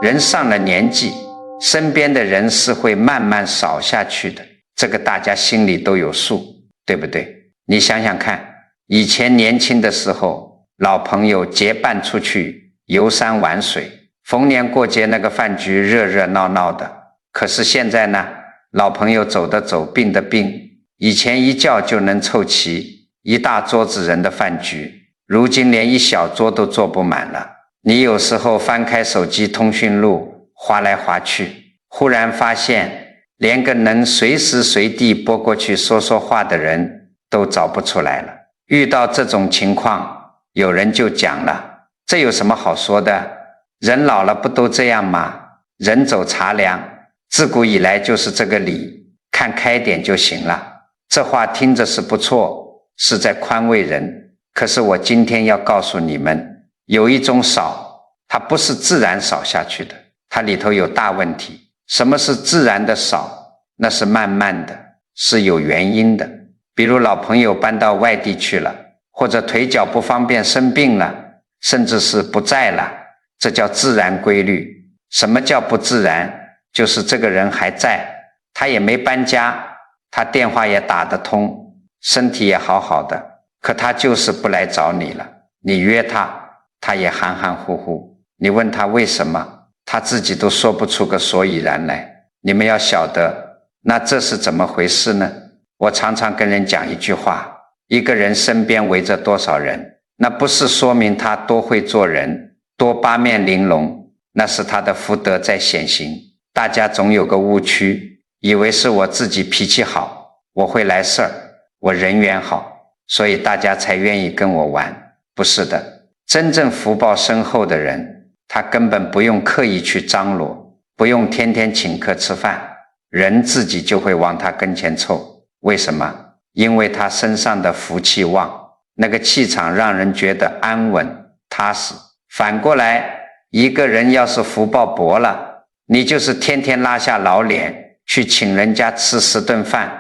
人上了年纪，身边的人是会慢慢少下去的，这个大家心里都有数，对不对？你想想看，以前年轻的时候，老朋友结伴出去游山玩水，逢年过节那个饭局热热闹闹的。可是现在呢，老朋友走的走，病的病，以前一叫就能凑齐一大桌子人的饭局，如今连一小桌都坐不满了。你有时候翻开手机通讯录划来划去，忽然发现连个能随时随地拨过去说说话的人都找不出来了。遇到这种情况，有人就讲了，这有什么好说的？人老了不都这样吗？人走茶凉，自古以来就是这个理，看开点就行了。这话听着是不错，是在宽慰人。可是我今天要告诉你们，有一种少，它不是自然少下去的，它里头有大问题。什么是自然的少？那是慢慢的，是有原因的。比如老朋友搬到外地去了，或者腿脚不方便生病了，甚至是不在了，这叫自然规律。什么叫不自然？就是这个人还在，他也没搬家，他电话也打得通，身体也好好的，可他就是不来找你了。你约他，他也含含糊糊，你问他为什么，他自己都说不出个所以然来。你们要晓得，那这是怎么回事呢？我常常跟人讲一句话，一个人身边围着多少人，那不是说明他多会做人，多八面玲珑，那是他的福德在显行。大家总有个误区，以为是我自己脾气好，我会来事儿，我人缘好，所以大家才愿意跟我玩。不是的，真正福报深厚的人，他根本不用刻意去张罗，不用天天请客吃饭，人自己就会往他跟前凑。为什么？因为他身上的福气旺，那个气场让人觉得安稳踏实。反过来，一个人要是福报薄了，你就是天天拉下老脸去请人家吃10顿饭，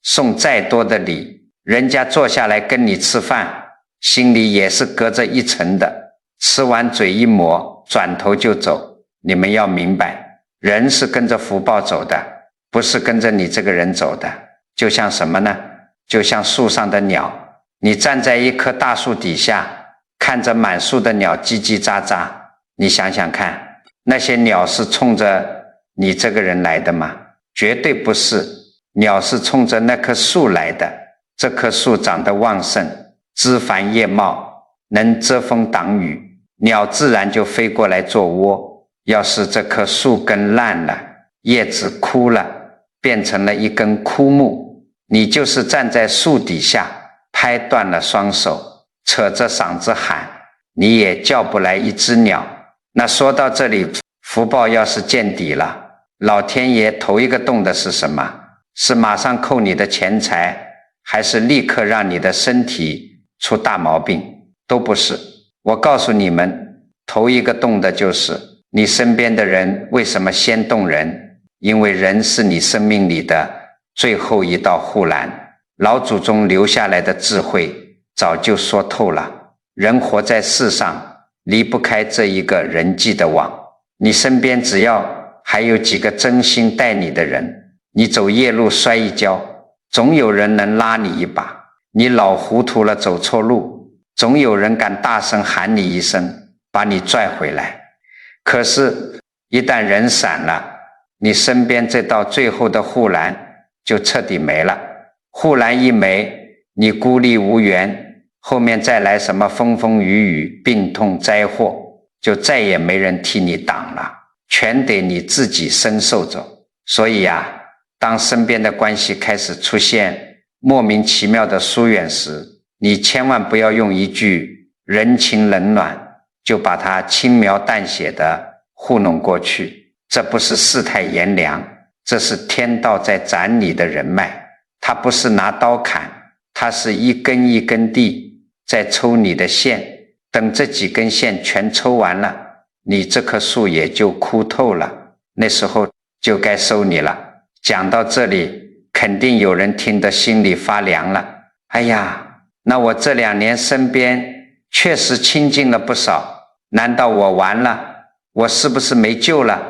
送再多的礼，人家坐下来跟你吃饭，心里也是隔着一层的，吃完嘴一抹，转头就走。你们要明白，人是跟着福报走的，不是跟着你这个人走的。就像什么呢？就像树上的鸟，你站在一棵大树底下，看着满树的鸟叽叽喳喳，你想想看，那些鸟是冲着你这个人来的吗？绝对不是，鸟是冲着那棵树来的。这棵树长得旺盛，枝繁叶茂，能遮风挡雨，鸟自然就飞过来做窝。要是这棵树根烂了，叶子枯了，变成了一根枯木，你就是站在树底下，拍断了双手，扯着嗓子喊，你也叫不来一只鸟。那说到这里，福报要是见底了，老天爷头一个动的是什么？是马上扣你的钱财，还是立刻让你的身体出大毛病？都不是。我告诉你们，头一个动的就是你身边的人。为什么先动人？因为人是你生命里的最后一道护栏，老祖宗留下来的智慧早就说透了，人活在世上离不开这一个人际的网。你身边只要还有几个真心待你的人，你走夜路摔一跤，总有人能拉你一把；你老糊涂了走错路，总有人敢大声喊你一声，把你拽回来。可是一旦人散了，你身边这道最后的护栏就彻底没了。护栏一没，你孤立无援，后面再来什么风风雨雨、病痛灾祸，就再也没人替你挡了，全得你自己身受着。所以啊，当身边的关系开始出现莫名其妙的疏远时，你千万不要用一句人情冷暖就把它轻描淡写的糊弄过去。这不是世态炎凉，这是天道在斩你的人脉。它不是拿刀砍，它是一根一根地在抽你的线。等这几根线全抽完了，你这棵树也就枯透了，那时候就该收你了。讲到这里，肯定有人听得心里发凉了。哎呀，那我这2年身边确实亲近了不少，难道我完了？我是不是没救了？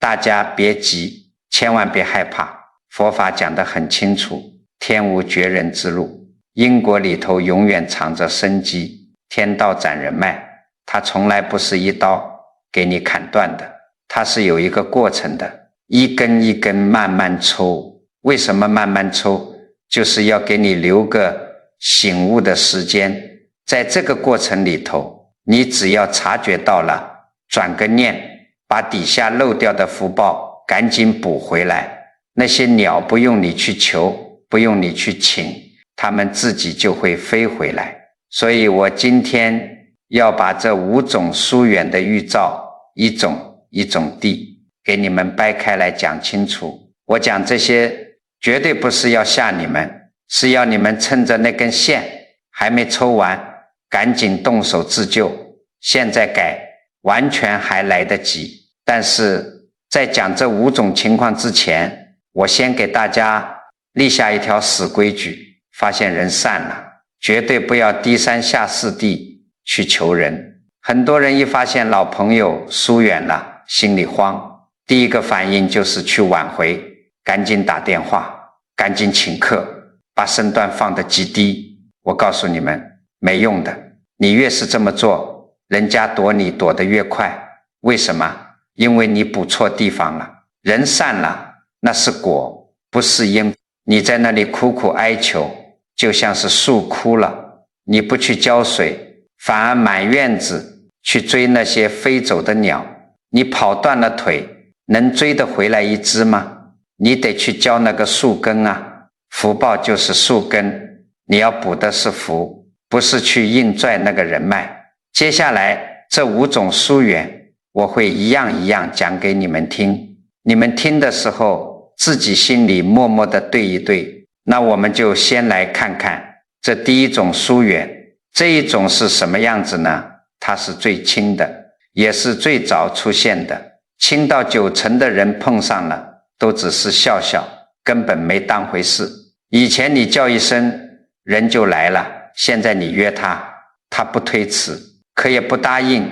大家别急，千万别害怕。佛法讲得很清楚，天无绝人之路，因果里头永远藏着生机。天道斩人脉，它从来不是一刀给你砍断的，它是有一个过程的，一根一根慢慢抽。为什么慢慢抽？就是要给你留个醒悟的时间。在这个过程里头，你只要察觉到了，转个念，把底下漏掉的福报赶紧补回来。那些鸟不用你去求，不用你去请，它们自己就会飞回来。所以我今天要把这5种疏远的预兆，一种一种地给你们掰开来讲清楚。我讲这些绝对不是要吓你们，是要你们趁着那根线还没抽完，赶紧动手自救。现在改完全还来得及。但是在讲这5种情况之前，我先给大家立下一条死规矩，发现人散了，绝对不要低三下四地去求人。很多人一发现老朋友疏远了，心里慌，第一个反应就是去挽回，赶紧打电话，赶紧请客，把身段放得极低。我告诉你们，没用的。你越是这么做，人家躲你躲得越快。为什么？因为你补错地方了。人散了，那是果，不是因。你在那里苦苦哀求，就像是树枯了，你不去浇水，反而满院子去追那些飞走的鸟。你跑断了腿，能追得回来一只吗？你得去浇那个树根啊。福报就是树根，你要补的是福，不是去硬拽那个人脉。接下来这5种疏远，我会一样一样讲给你们听。你们听的时候，自己心里默默地对一对。那我们就先来看看这第一种疏远。这一种是什么样子呢？它是最轻的，也是最早出现的。轻到90%的人碰上了，都只是笑笑，根本没当回事。以前你叫一声，人就来了，现在你约他，他不推辞，可也不答应。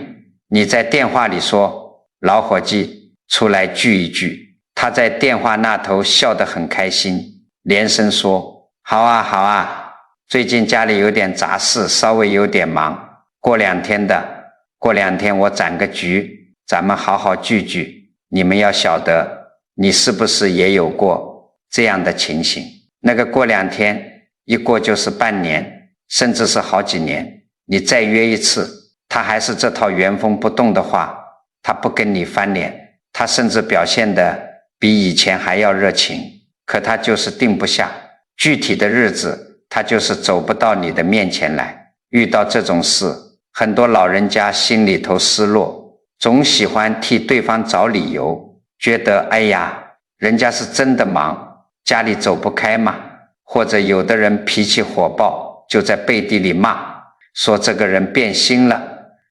你在电话里说，老伙计出来聚一聚，他在电话那头笑得很开心，连声说，好啊好啊，最近家里有点杂事，稍微有点忙，过2天我攒个局，咱们好好聚聚。你们要晓得，你是不是也有过这样的情形？那个过2天，一过就是半年，甚至是好几年。你再约一次，他还是这套原封不动的话，他不跟你翻脸，他甚至表现得比以前还要热情，可他就是定不下，具体的日子他就是走不到你的面前来。遇到这种事，很多老人家心里头失落，总喜欢替对方找理由，觉得哎呀，人家是真的忙，家里走不开嘛。或者有的人脾气火爆，就在背地里骂，说这个人变心了，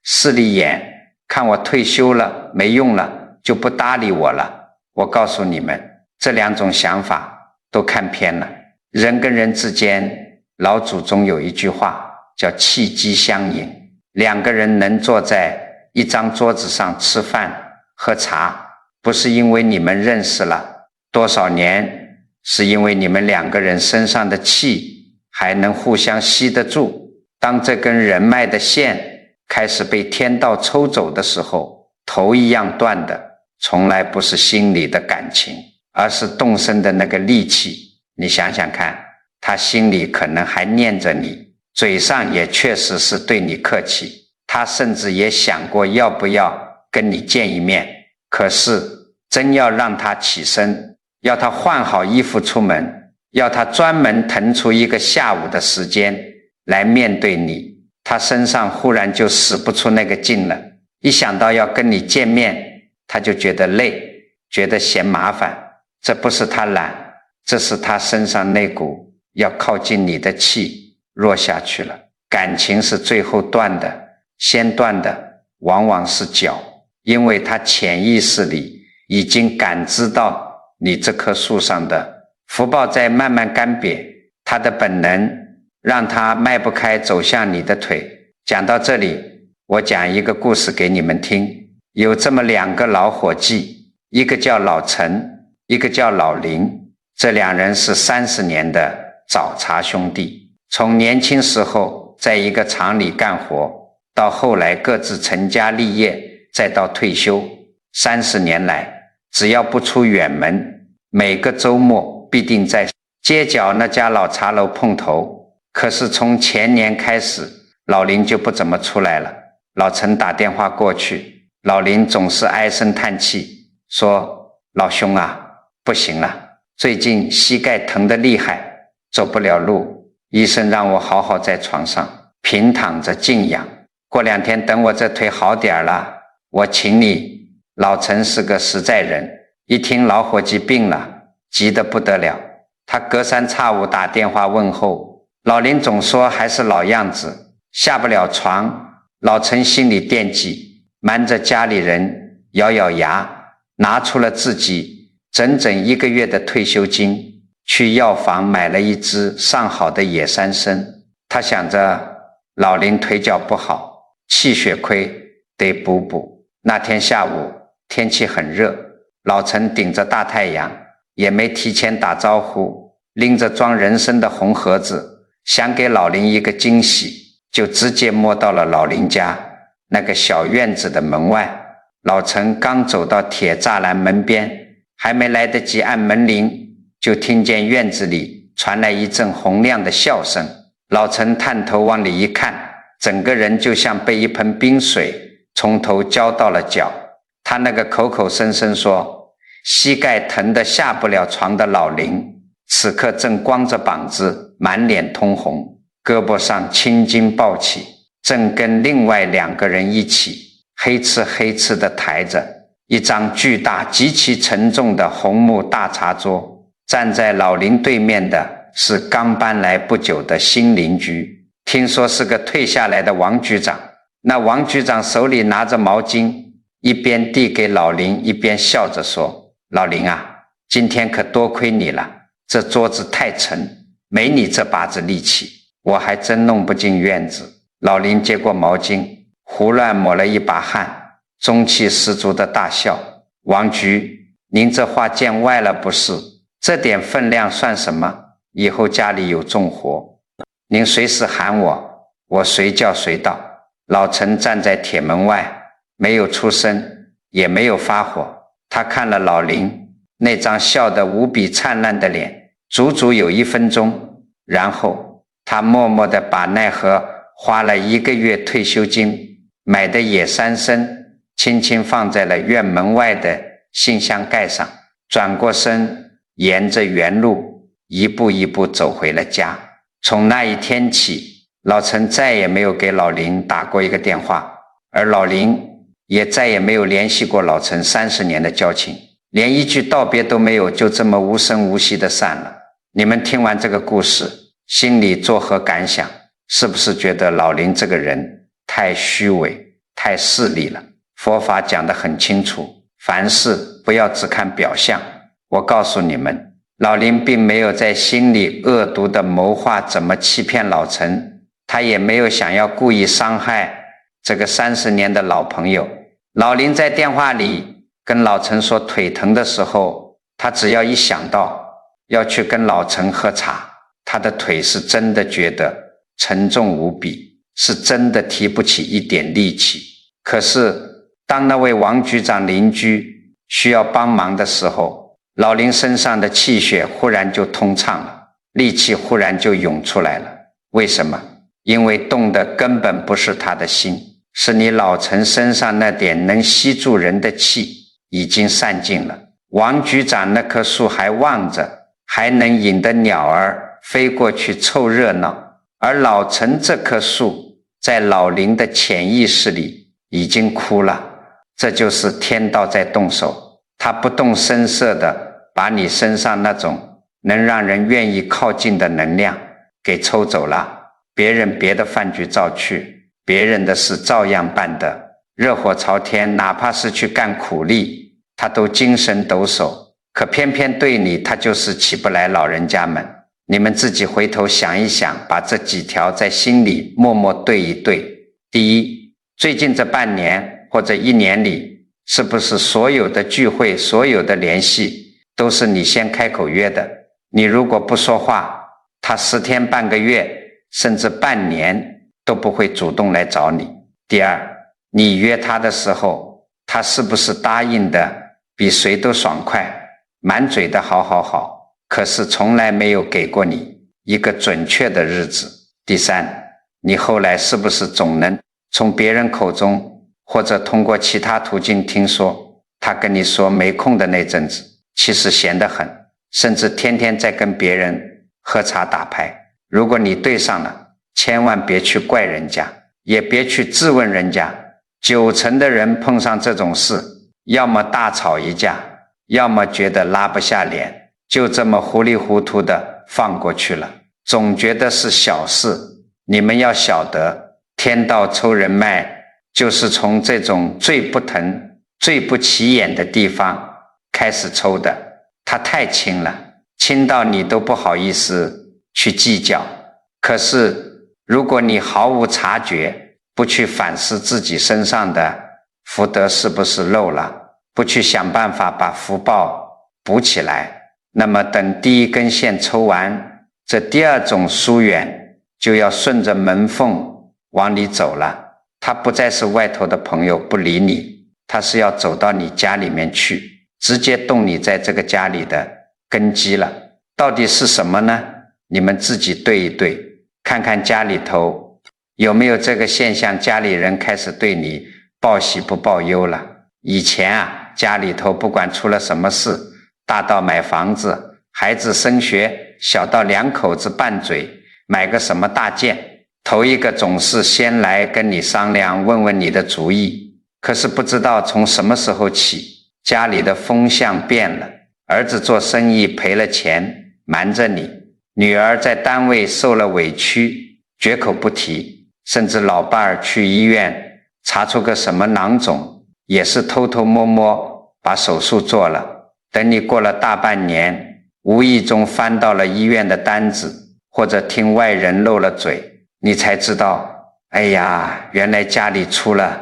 势利眼，看我退休了没用了，就不搭理我了。我告诉你们，这2种想法都看偏了。人跟人之间，老祖宗有一句话叫气机相迎。2个人能坐在一张桌子上吃饭喝茶，不是因为你们认识了多少年，是因为你们2个人身上的气还能互相吸得住。当这根人脉的线开始被天道抽走的时候，头一样断的从来不是心里的感情，而是动身的那个力气。你想想看，他心里可能还念着你，嘴上也确实是对你客气，他甚至也想过要不要跟你见一面，可是真要让他起身，要他换好衣服出门，要他专门腾出一个下午的时间来面对你，他身上忽然就使不出那个劲了。一想到要跟你见面，他就觉得累，觉得嫌麻烦。这不是他懒，这是他身上那股要靠近你的气弱下去了。感情是最后断的，先断的往往是脚，因为他潜意识里已经感知到你这棵树上的福报在慢慢干瘪，他的本能让他迈不开走向你的腿。讲到这里，我讲一个故事给你们听。有这么2个老伙计，一个叫老陈，一个叫老林，这2人是30年的早茶兄弟，从年轻时候在一个厂里干活，到后来各自成家立业，再到退休，30年来只要不出远门，每个周末必定在街角那家老茶楼碰头。可是从前年开始，老林就不怎么出来了。老陈打电话过去，老林总是唉声叹气，说：老兄啊，不行了，最近膝盖疼得厉害，走不了路，医生让我好好在床上平躺着静养，过2天等我这腿好点了，我请你。老陈是个实在人，一听老伙计病了，急得不得了，他隔三差五打电话问候，老林总说还是老样子，下不了床。老陈心里惦记，瞒着家里人，咬咬牙拿出了自己整整1个月的退休金，去药房买了一支上好的野山参。他想着老林腿脚不好，气血亏，得补补。那天下午天气很热，老陈顶着大太阳，也没提前打招呼，拎着装人参的红盒子，想给老林一个惊喜，就直接摸到了老林家那个小院子的门外。老陈刚走到铁栅栏门边，还没来得及按门铃，就听见院子里传来一阵洪亮的笑声。老陈探头往里一看，整个人就像被一盆冰水从头浇到了脚。他那个口口声声说膝盖疼得下不了床的老林，此刻正光着膀子，满脸通红，胳膊上青筋暴起，正跟另外2个人一起黑哧黑哧地抬着一张巨大极其沉重的红木大茶桌。站在老林对面的是刚搬来不久的新邻居，听说是个退下来的王局长。那王局长手里拿着毛巾，一边递给老林，一边笑着说：老林啊，今天可多亏你了，这桌子太沉，没你这把子力气，我还真弄不进院子。老林接过毛巾，胡乱抹了一把汗，中气十足的大笑：王局，您这话见外了不是？这点分量算什么？以后家里有重活，您随时喊我，我随叫随到。老陈站在铁门外，没有出声，也没有发火。他看了老林那张笑得无比灿烂的脸，足足有1分钟，然后他默默地把那盒花了1个月退休金买的野山参轻轻放在了院门外的信箱盖上，转过身，沿着原路一步一步走回了家。从那一天起，老陈再也没有给老林打过一个电话，而老林也再也没有联系过老陈30年的交情，连一句道别都没有，就这么无声无息地散了。你们听完这个故事，心里作何感想？是不是觉得老林这个人太虚伪，太势利了？佛法讲得很清楚，凡事不要只看表象。我告诉你们，老林并没有在心里恶毒地谋划怎么欺骗老陈，他也没有想要故意伤害这个30年的老朋友。老林在电话里跟老陈说腿疼的时候，他只要一想到要去跟老陈喝茶，他的腿是真的觉得沉重无比，是真的提不起一点力气。可是当那位王局长邻居需要帮忙的时候，老林身上的气血忽然就通畅了，力气忽然就涌出来了。为什么？因为动的根本不是他的心，是你老陈身上那点能吸住人的气已经散尽了。王局长那棵树还旺着，还能引得鸟儿飞过去凑热闹，而老陈这棵树在老林的潜意识里已经枯了。这就是天道在动手，他不动声色地把你身上那种能让人愿意靠近的能量给抽走了。别人别的饭局照去，别人的事照样办的，热火朝天，哪怕是去干苦力，他都精神抖擞。可偏偏对你，他就是起不来老人家们。你们自己回头想一想，把这几条在心里默默对一对。第一，最近这半年或者1年里，是不是所有的聚会，所有的联系都是你先开口约的？你如果不说话，他10天半个月甚至半年都不会主动来找你。第二，你约他的时候，他是不是答应的比谁都爽快，满嘴的好好好，可是从来没有给过你一个准确的日子。第三，你后来是不是总能从别人口中或者通过其他途径听说，他跟你说没空的那阵子其实闲得很，甚至天天在跟别人喝茶打牌。如果你对上了，千万别去怪人家，也别去质问人家。90%的人碰上这种事，要么大吵一架，要么觉得拉不下脸，就这么糊里糊涂的放过去了，总觉得是小事。你们要晓得，天道抽人脉就是从这种最不疼最不起眼的地方开始抽的，它太轻了，轻到你都不好意思去计较。可是如果你毫无察觉，不去反思自己身上的福德是不是漏了，不去想办法把福报补起来，那么等第一根线抽完，这第二种疏远就要顺着门缝往里走了。他不再是外头的朋友不理你，他是要走到你家里面去，直接动你在这个家里的根基了。到底是什么呢？你们自己对一对，看看家里头有没有这个现象，家里人开始对你报喜不报忧了。以前家里头不管出了什么事，大到买房子，孩子升学，小到2口子拌嘴买个什么大件，头一个总是先来跟你商量，问问你的主意。可是不知道从什么时候起，家里的风向变了，儿子做生意赔了钱瞒着你，女儿在单位受了委屈绝口不提，甚至老伴儿去医院查出个什么囊肿，也是偷偷摸摸把手术做了。等你过了大半年，无意中翻到了医院的单子，或者听外人漏了嘴，你才知道，哎呀，原来家里出了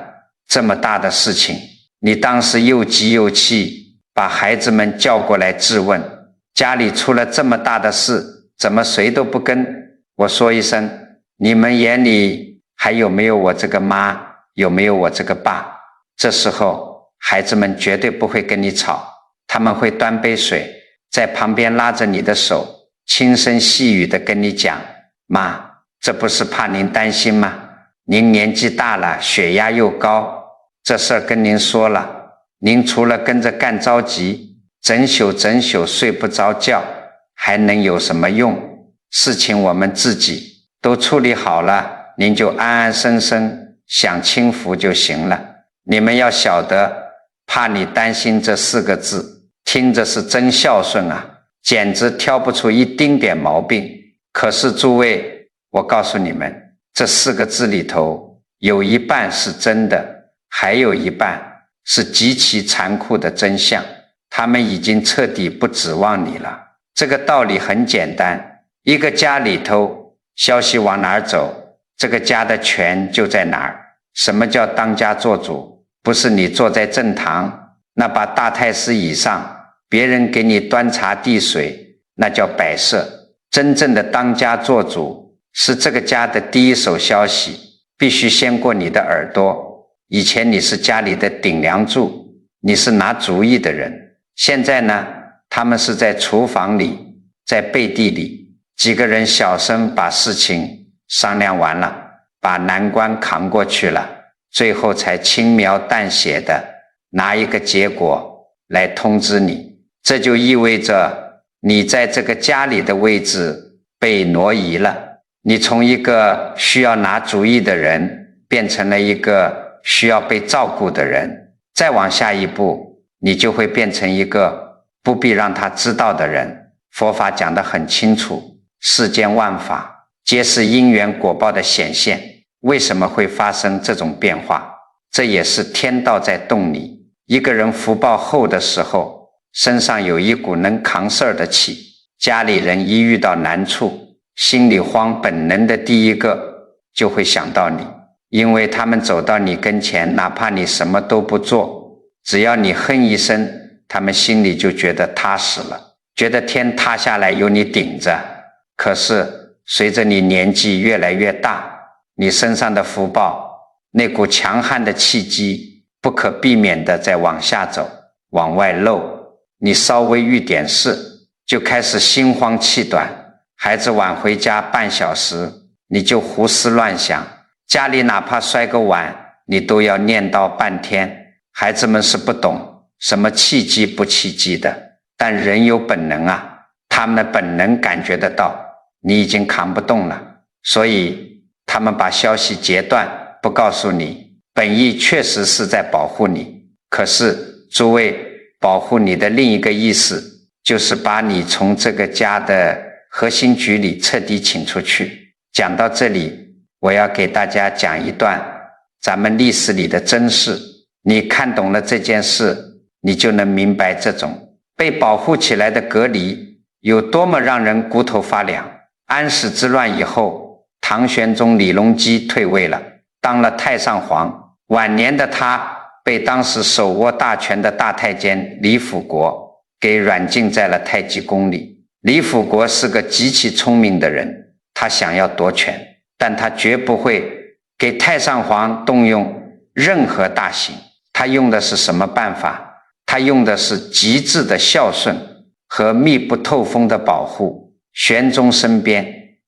这么大的事情。你当时又急又气，把孩子们叫过来质问，家里出了这么大的事，怎么谁都不跟我说一声？你们眼里还有没有我这个妈，有没有我这个爸？这时候孩子们绝对不会跟你吵，他们会端杯水在旁边拉着你的手，轻声细语地跟你讲，妈，这不是怕您担心吗？您年纪大了，血压又高，这事儿跟您说了，您除了跟着干着急，整宿睡不着觉，还能有什么用？事情我们自己都处理好了，您就安安生生享清福就行了。你们要晓得，怕你担心这4个字，听着是真孝顺啊，简直挑不出一丁点毛病。可是诸位，我告诉你们，这4个字里头有一半是真的，还有一半是极其残酷的真相，他们已经彻底不指望你了。这个道理很简单，一个家里头消息往哪儿走，这个家的权就在哪儿。什么叫当家做主？不是你坐在正堂那把大太师椅上，别人给你端茶递水，那叫摆设。真正的当家做主是这个家的第一手消息必须先过你的耳朵。以前你是家里的顶梁柱，你是拿主意的人，现在呢，他们是在厨房里，在背地里，几个人小声把事情商量完了，把难关扛过去了，最后才轻描淡写的拿一个结果来通知你。这就意味着你在这个家里的位置被挪移了，你从一个需要拿主意的人变成了一个需要被照顾的人，再往下一步，你就会变成一个不必让他知道的人。佛法讲得很清楚，世间万法皆是因缘果报的显现，为什么会发生这种变化？这也是天道在动你。一个人福报厚的时候，身上有一股能扛事儿的气，家里人一遇到难处，心里慌，本能的第一个就会想到你，因为他们走到你跟前，哪怕你什么都不做，只要你哼一声，他们心里就觉得踏实了，觉得天塌下来有你顶着。可是随着你年纪越来越大，你身上的福报，那股强悍的气机不可避免地在往下走，往外漏。你稍微遇点事就开始心慌气短，孩子晚回家半小时你就胡思乱想，家里哪怕摔个碗你都要念叨半天。孩子们是不懂什么契机不契机的，但人有本能啊，他们的本能感觉得到你已经扛不动了，所以他们把消息截断，不告诉你，本意确实是在保护你。可是诸位，保护你的另一个意思就是把你从这个家的核心局里彻底请出去。讲到这里，我要给大家讲一段咱们历史里的真事，你看懂了这件事，你就能明白这种被保护起来的隔离有多么让人骨头发凉。安史之乱以后，唐玄宗李隆基退位了，当了太上皇。晚年的他被当时手握大权的大太监李辅国给软禁在了太极宫里。李辅国是个极其聪明的人，他想要夺权，但他绝不会给太上皇动用任何大刑。他用的是什么办法？他用的是极致的孝顺和密不透风的保护。玄宗身边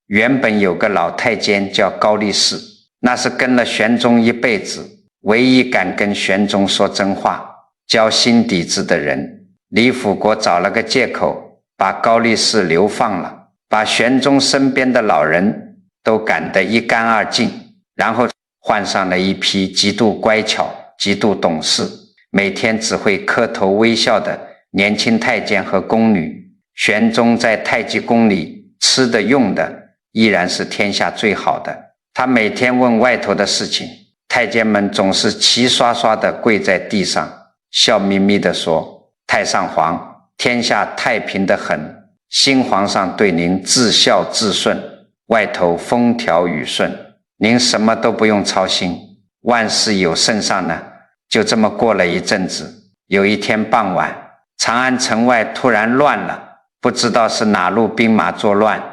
原本有个老太监叫高力士，那是跟了玄宗一辈子唯一敢跟玄宗说真话交心底子的人。李辅国找了个借口把高力士流放了，把玄宗身边的老人都赶得一干二净，然后换上了一批极度乖巧极度懂事每天只会磕头微笑的年轻太监和宫女。玄宗在太极宫里吃的用的依然是天下最好的。他每天问外头的事情，太监们总是齐刷刷地跪在地上，笑眯眯地说：太上皇，天下太平得很，新皇上对您至孝至顺，外头风调雨顺，您什么都不用操心，万事有圣上呢。就这么过了一阵子，有一天傍晚，长安城外突然乱了，不知道是哪路兵马作乱，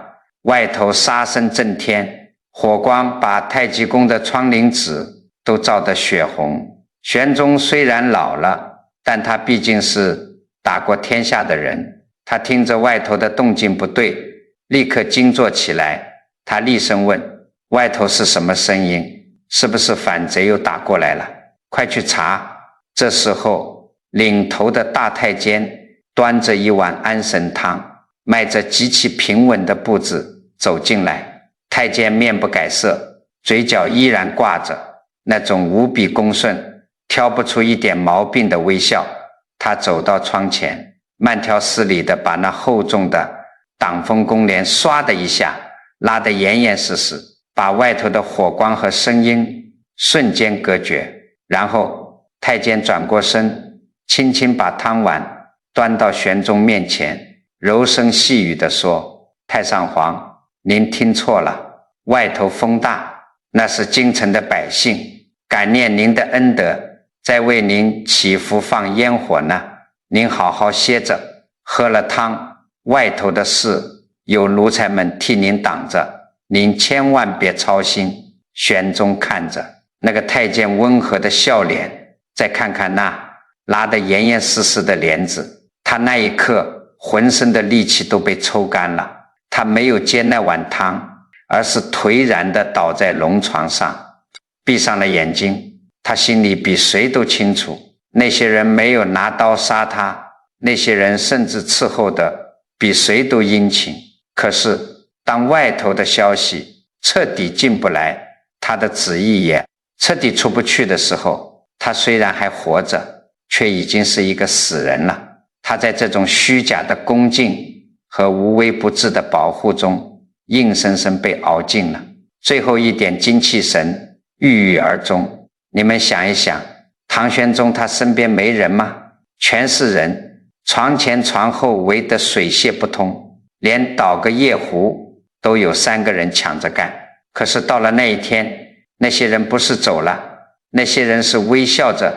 外头杀声震天，火光把太极宫的窗棂纸都照得血红。玄宗虽然老了，但他毕竟是打过天下的人，他听着外头的动静不对，立刻惊坐起来。他厉声问：外头是什么声音？是不是反贼又打过来了？快去查。这时候领头的大太监端着一碗安神汤，迈着极其平稳的步子走进来。太监面不改色，嘴角依然挂着那种无比恭顺挑不出一点毛病的微笑。他走到窗前，慢条斯理地把那厚重的挡风宫帘唰的一下拉得严严实实，把外头的火光和声音瞬间隔绝。然后太监转过身，轻轻把汤碗端到玄宗面前，柔声细语地说：太上皇，您听错了，外头风大，那是京城的百姓感念您的恩德，在为您祈福放烟火呢。您好好歇着，喝了汤，外头的事有奴才们替您挡着，您千万别操心。玄宗看着那个太监温和的笑脸，再看看那拉得严严实实的帘子，他那一刻浑身的力气都被抽干了。他没有接那碗汤，而是颓然地倒在龙床上，闭上了眼睛。他心里比谁都清楚，那些人没有拿刀杀他，那些人甚至伺候的比谁都殷勤。可是当外头的消息彻底进不来，他的旨意也彻底出不去的时候，他虽然还活着，却已经是一个死人了。他在这种虚假的恭敬和无微不至的保护中，硬生生被熬尽了，最后一点精气神郁郁而终。你们想一想，唐玄宗他身边没人吗？全是人，床前床后围得水泄不通，连倒个夜壶都有3个人抢着干。可是到了那一天，那些人不是走了，那些人是微笑着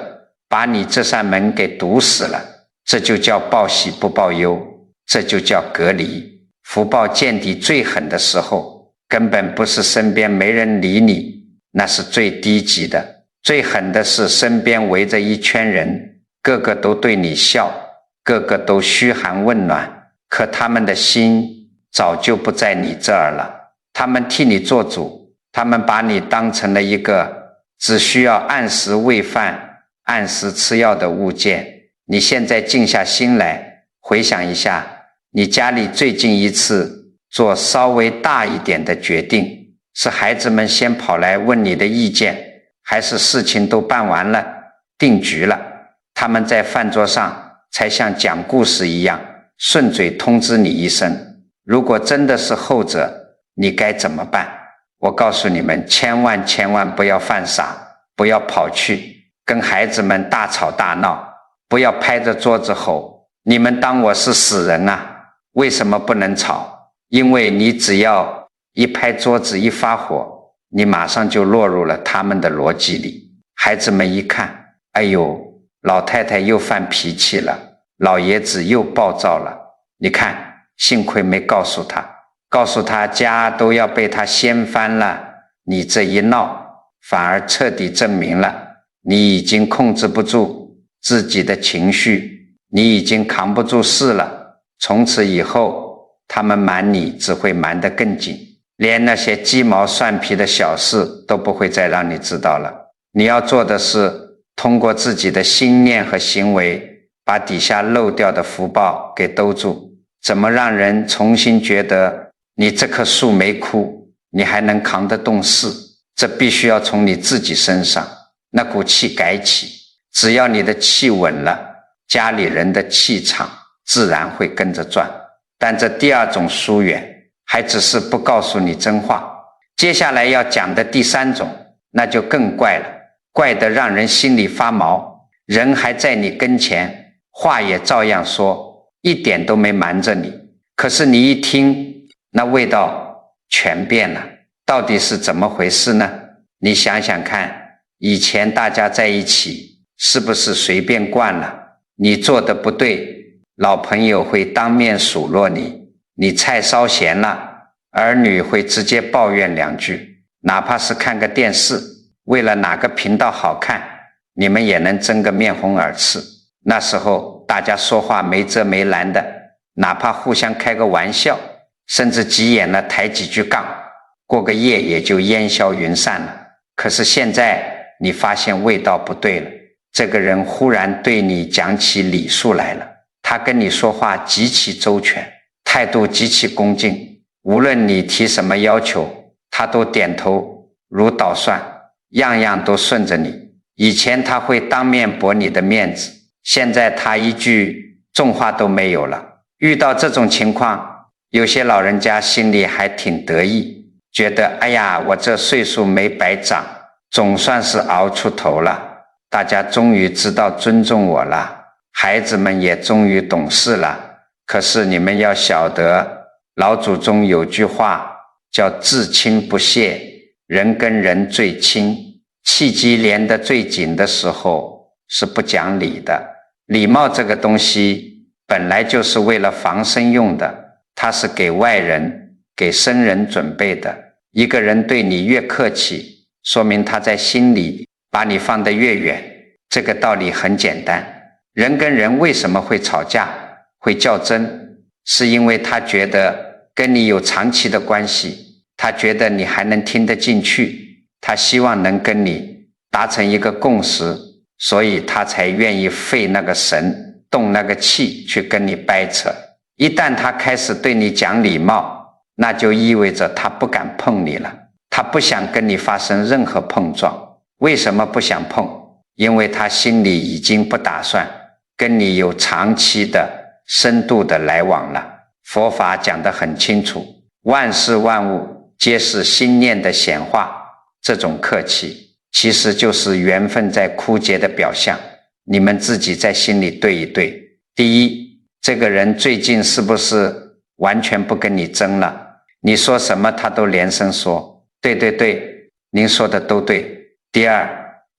把你这扇门给堵死了，这就叫报喜不报忧，这就叫隔离。福报见底最狠的时候，根本不是身边没人理你，那是最低级的。最狠的是身边围着一圈人，个个都对你笑，个个都嘘寒问暖，可他们的心早就不在你这儿了。他们替你做主，他们把你当成了一个只需要按时喂饭、按时吃药的物件。你现在静下心来，回想一下，你家里最近一次做稍微大一点的决定，是孩子们先跑来问你的意见，还是事情都办完了，定局了，他们在饭桌上才像讲故事一样顺嘴通知你一声？如果真的是后者，你该怎么办？我告诉你们，千万不要犯傻，不要跑去跟孩子们大吵大闹，不要拍着桌子吼，你们当我是死人啊？为什么不能吵？因为你只要一拍桌子一发火，你马上就落入了他们的逻辑里。孩子们一看，哎呦，老太太又犯脾气了，老爷子又暴躁了，你看，幸亏没告诉他家都要被他掀翻了，你这一闹，反而彻底证明了你已经控制不住自己的情绪，你已经扛不住事了。从此以后，他们瞒你只会瞒得更紧，连那些鸡毛蒜皮的小事都不会再让你知道了。你要做的是通过自己的心念和行为，把底下漏掉的福报给兜住。怎么让人重新觉得你这棵树没枯，你还能扛得动事？这必须要从你自己身上那股气改起。只要你的气稳了，家里人的气场自然会跟着转。但这第二种疏远还只是不告诉你真话。接下来要讲的第三种，那就更怪了，怪得让人心里发毛。人还在你跟前，话也照样说，一点都没瞒着你，可是你一听，那味道全变了。到底是怎么回事呢？你想想看，以前大家在一起是不是随便惯了？你做的不对，老朋友会当面数落你，你菜烧咸了，儿女会直接抱怨两句，哪怕是看个电视，为了哪个频道好看，你们也能争个面红耳赤。那时候大家说话没遮没拦的，哪怕互相开个玩笑，甚至急眼了抬几句杠，过个夜也就烟消云散了。可是现在你发现味道不对了，这个人忽然对你讲起礼数来了，他跟你说话极其周全，态度极其恭敬，无论你提什么要求，他都点头如捣蒜，样样都顺着你。以前他会当面驳你的面子，现在他一句重话都没有了。遇到这种情况，有些老人家心里还挺得意，觉得哎呀，我这岁数没白长，总算是熬出头了，大家终于知道尊重我了，孩子们也终于懂事了。可是你们要晓得，老祖宗有句话叫至亲不懈，人跟人最亲，气机连得最紧的时候是不讲理的。礼貌这个东西本来就是为了防身用的，它是给外人给生人准备的。一个人对你越客气，说明他在心里把你放得越远。这个道理很简单，人跟人为什么会吵架会较真，是因为他觉得跟你有长期的关系，他觉得你还能听得进去，他希望能跟你达成一个共识，所以他才愿意费那个神动那个气去跟你掰扯。一旦他开始对你讲礼貌，那就意味着他不敢碰你了，他不想跟你发生任何碰撞。为什么不想碰？因为他心里已经不打算跟你有长期的深度的来往了。佛法讲得很清楚，万事万物皆是心念的显化，这种客气其实就是缘分在枯竭的表象。你们自己在心里对一对。第一，这个人最近是不是完全不跟你争了？你说什么他都连声说，对对对，您说的都对。第二，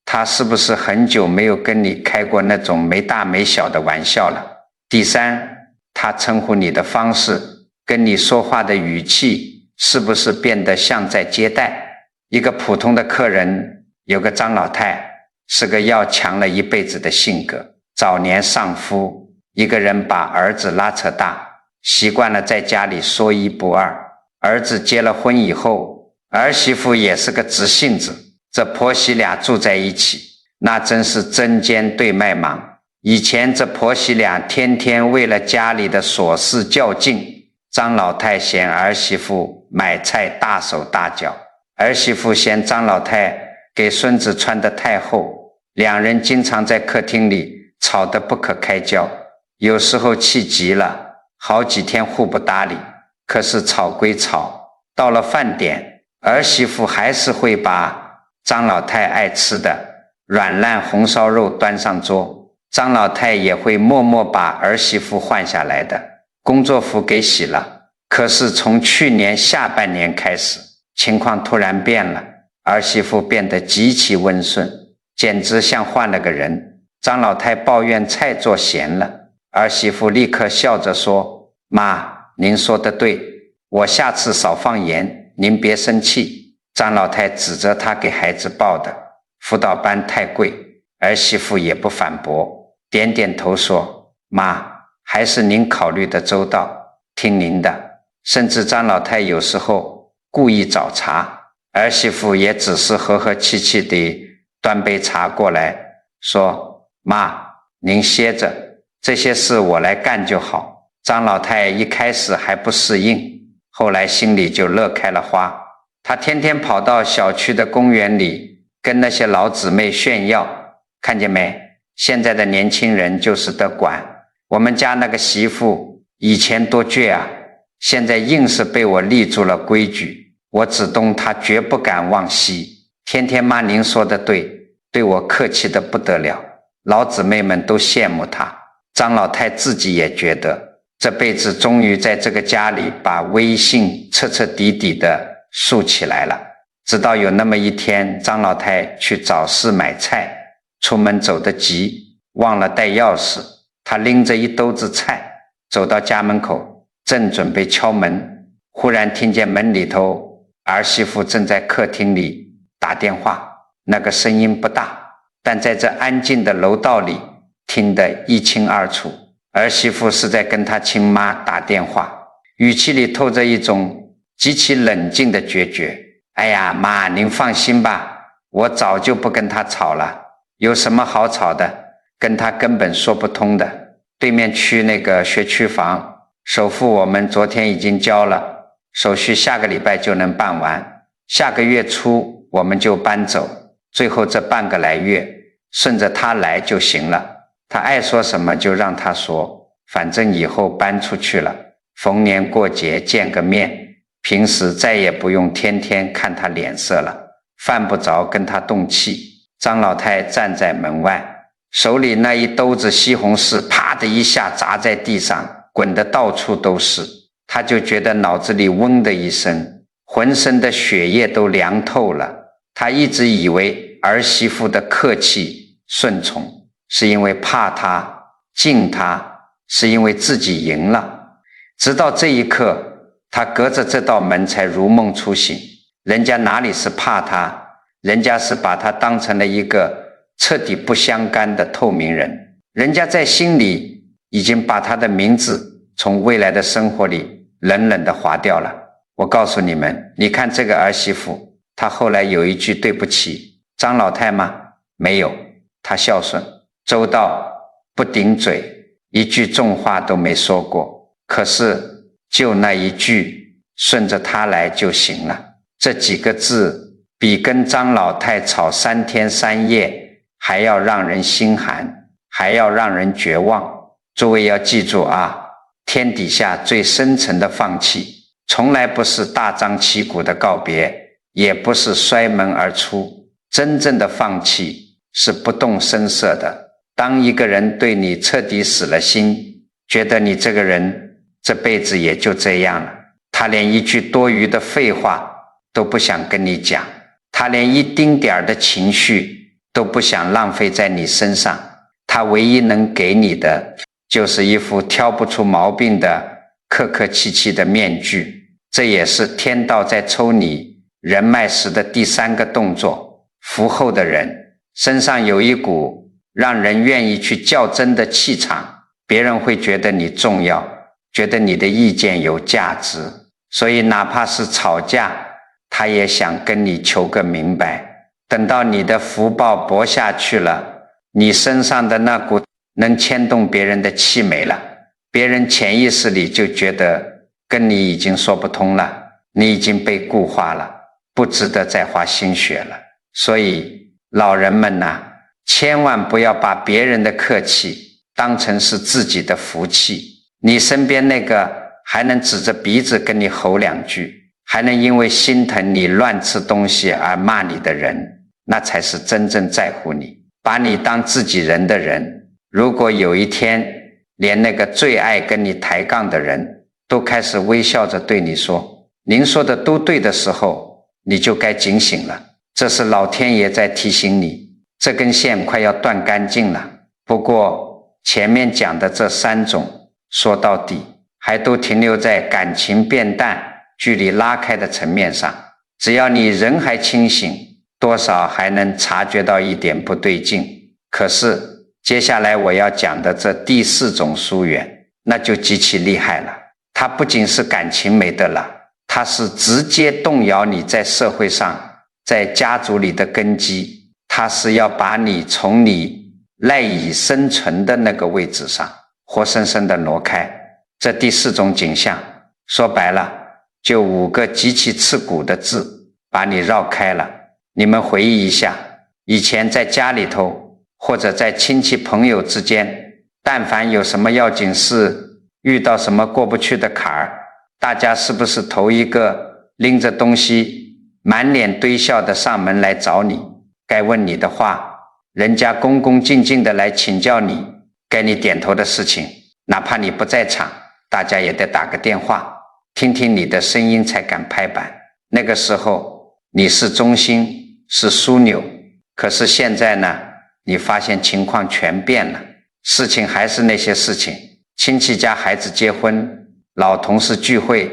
他是不是很久没有跟你开过那种没大没小的玩笑了？第三，他称呼你的方式，跟你说话的语气，是不是变得像在接待？一个普通的客人，有个张老太，是个要强了一辈子的性格，早年丧夫，一个人把儿子拉扯大，习惯了在家里说一不二。儿子结了婚以后，儿媳妇也是个直性子，这婆媳俩住在一起，那真是针尖对麦芒。以前这婆媳俩天天为了家里的琐事较劲，张老太嫌儿媳妇买菜大手大脚，儿媳妇嫌张老太给孙子穿得太厚，两人经常在客厅里吵得不可开交，有时候气急了，好几天互不搭理。可是吵归吵，到了饭点，儿媳妇还是会把张老太爱吃的软烂红烧肉端上桌，张老太也会默默把儿媳妇换下来的工作服给洗了。可是从去年下半年开始，情况突然变了，儿媳妇变得极其温顺，简直像换了个人。张老太抱怨菜做咸了，儿媳妇立刻笑着说：妈，您说得对，我下次少放盐，您别生气。张老太指着她给孩子报的辅导班太贵，儿媳妇也不反驳，点点头说：妈，还是您考虑的周到，听您的。甚至张老太有时候故意找茬，儿媳妇也只是和和气气地端杯茶过来说：妈，您歇着，这些事我来干就好。张老太一开始还不适应，后来心里就乐开了花。她天天跑到小区的公园里跟那些老姊妹炫耀，看见没，现在的年轻人就是得管，我们家那个媳妇以前多倔啊，现在硬是被我立住了规矩，我只懂她绝不敢忘西，天天骂您说的对，对我客气得不得了，老姊妹们都羡慕她。张老太自己也觉得这辈子终于在这个家里把威信彻彻底底的树起来了。直到有那么一天，张老太去早市买菜，出门走得急，忘了带钥匙，她拎着一兜子菜走到家门口，正准备敲门，忽然听见门里头儿媳妇正在客厅里打电话，那个声音不大，但在这安静的楼道里听得一清二楚。儿媳妇是在跟她亲妈打电话，语气里透着一种极其冷静的决绝。哎呀，妈，您放心吧，我早就不跟她吵了，有什么好吵的，跟她根本说不通的。对面区那个学区房首付我们昨天已经交了，手续下个礼拜就能办完，下个月初我们就搬走，最后这半个来月顺着她来就行了，她爱说什么就让她说，反正以后搬出去了，逢年过节见个面，平时再也不用天天看她脸色了，犯不着跟她动气。张老太站在门外，手里那一兜子西红柿啪的一下砸在地上，滚得到处都是。她就觉得脑子里嗡的一声，浑身的血液都凉透了。她一直以为儿媳妇的客气顺从是因为怕她敬她，是因为自己赢了。直到这一刻，她隔着这道门才如梦初醒，人家哪里是怕她，人家是把她当成了一个彻底不相干的透明人，人家在心里已经把她的名字从未来的生活里冷冷地划掉了。我告诉你们，你看这个儿媳妇，她后来有一句对不起张老太吗？没有，她孝顺周到，不顶嘴，一句重话都没说过。可是就那一句顺着她来就行了，这几个字比跟张老太吵3天3夜还要让人心寒，还要让人绝望。诸位要记住啊，天底下最深沉的放弃，从来不是大张旗鼓的告别，也不是摔门而出，真正的放弃是不动声色的。当一个人对你彻底死了心，觉得你这个人这辈子也就这样了，他连一句多余的废话都不想跟你讲，他连一丁点儿的情绪都不想浪费在你身上，他唯一能给你的就是一副挑不出毛病的客客气气的面具。这也是天道在抽你人脉时的第3个动作。福厚的人身上有一股让人愿意去较真的气场，别人会觉得你重要，觉得你的意见有价值，所以哪怕是吵架，他也想跟你求个明白。等到你的福报薄下去了，你身上的那股能牵动别人的气没了，别人潜意识里就觉得跟你已经说不通了，你已经被固化了，不值得再花心血了。所以老人们呐，千万不要把别人的客气当成是自己的福气。你身边那个还能指着鼻子跟你吼2句，还能因为心疼你乱吃东西而骂你的人，那才是真正在乎你，把你当自己人的人。如果有一天连那个最爱跟你抬杠的人都开始微笑着对你说您说的都对的时候，你就该警醒了。这是老天爷在提醒你，这根线快要断干净了。不过前面讲的这3种说到底还都停留在感情变淡、距离拉开的层面上。只要你人还清醒，多少还能察觉到一点不对劲。可是接下来我要讲的这第4种疏远，那就极其厉害了。它不仅是感情没得了，它是直接动摇你在社会上、在家族里的根基，它是要把你从你赖以生存的那个位置上活生生的挪开。这第4种景象说白了就5个极其刺骨的字把你绕开了。你们回忆一下，以前在家里头或者在亲戚朋友之间，但凡有什么要紧事，遇到什么过不去的坎儿，大家是不是头一个拎着东西满脸堆笑的上门来找你？该问你的话，人家恭恭敬敬的来请教你，该你点头的事情，哪怕你不在场，大家也得打个电话听听你的声音才敢拍板。那个时候你是中心，是枢纽。可是现在呢，你发现情况全变了，事情还是那些事情，亲戚家孩子结婚，老同事聚会，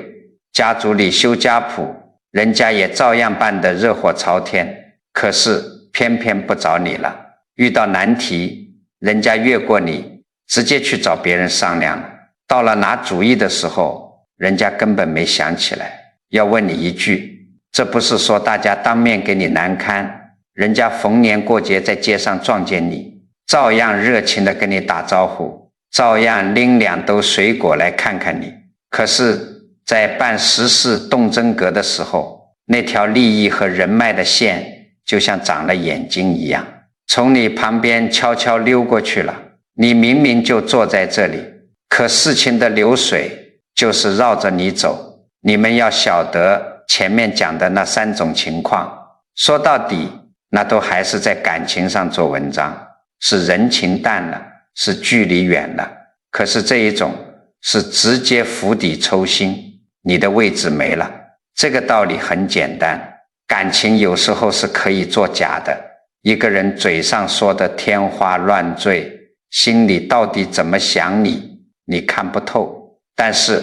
家族里修家谱，人家也照样办得热火朝天，可是偏偏不找你了。遇到难题，人家越过你，直接去找别人商量了。到了拿主意的时候，人家根本没想起来。要问你一句，这不是说大家当面给你难堪，人家逢年过节在街上撞见你，照样热情地跟你打招呼，照样拎2兜水果来看看你。可是在办实事动真格的时候，那条利益和人脉的线就像长了眼睛一样，从你旁边悄悄溜过去了。你明明就坐在这里，可事情的流水就是绕着你走。你们要晓得前面讲的那3种情况，说到底那都还是在感情上做文章，是人情淡了，是距离远了。可是这一种是直接釜底抽薪，你的位置没了。这个道理很简单，感情有时候是可以作假的。一个人嘴上说的天花乱坠，心里到底怎么想你，你看不透。但是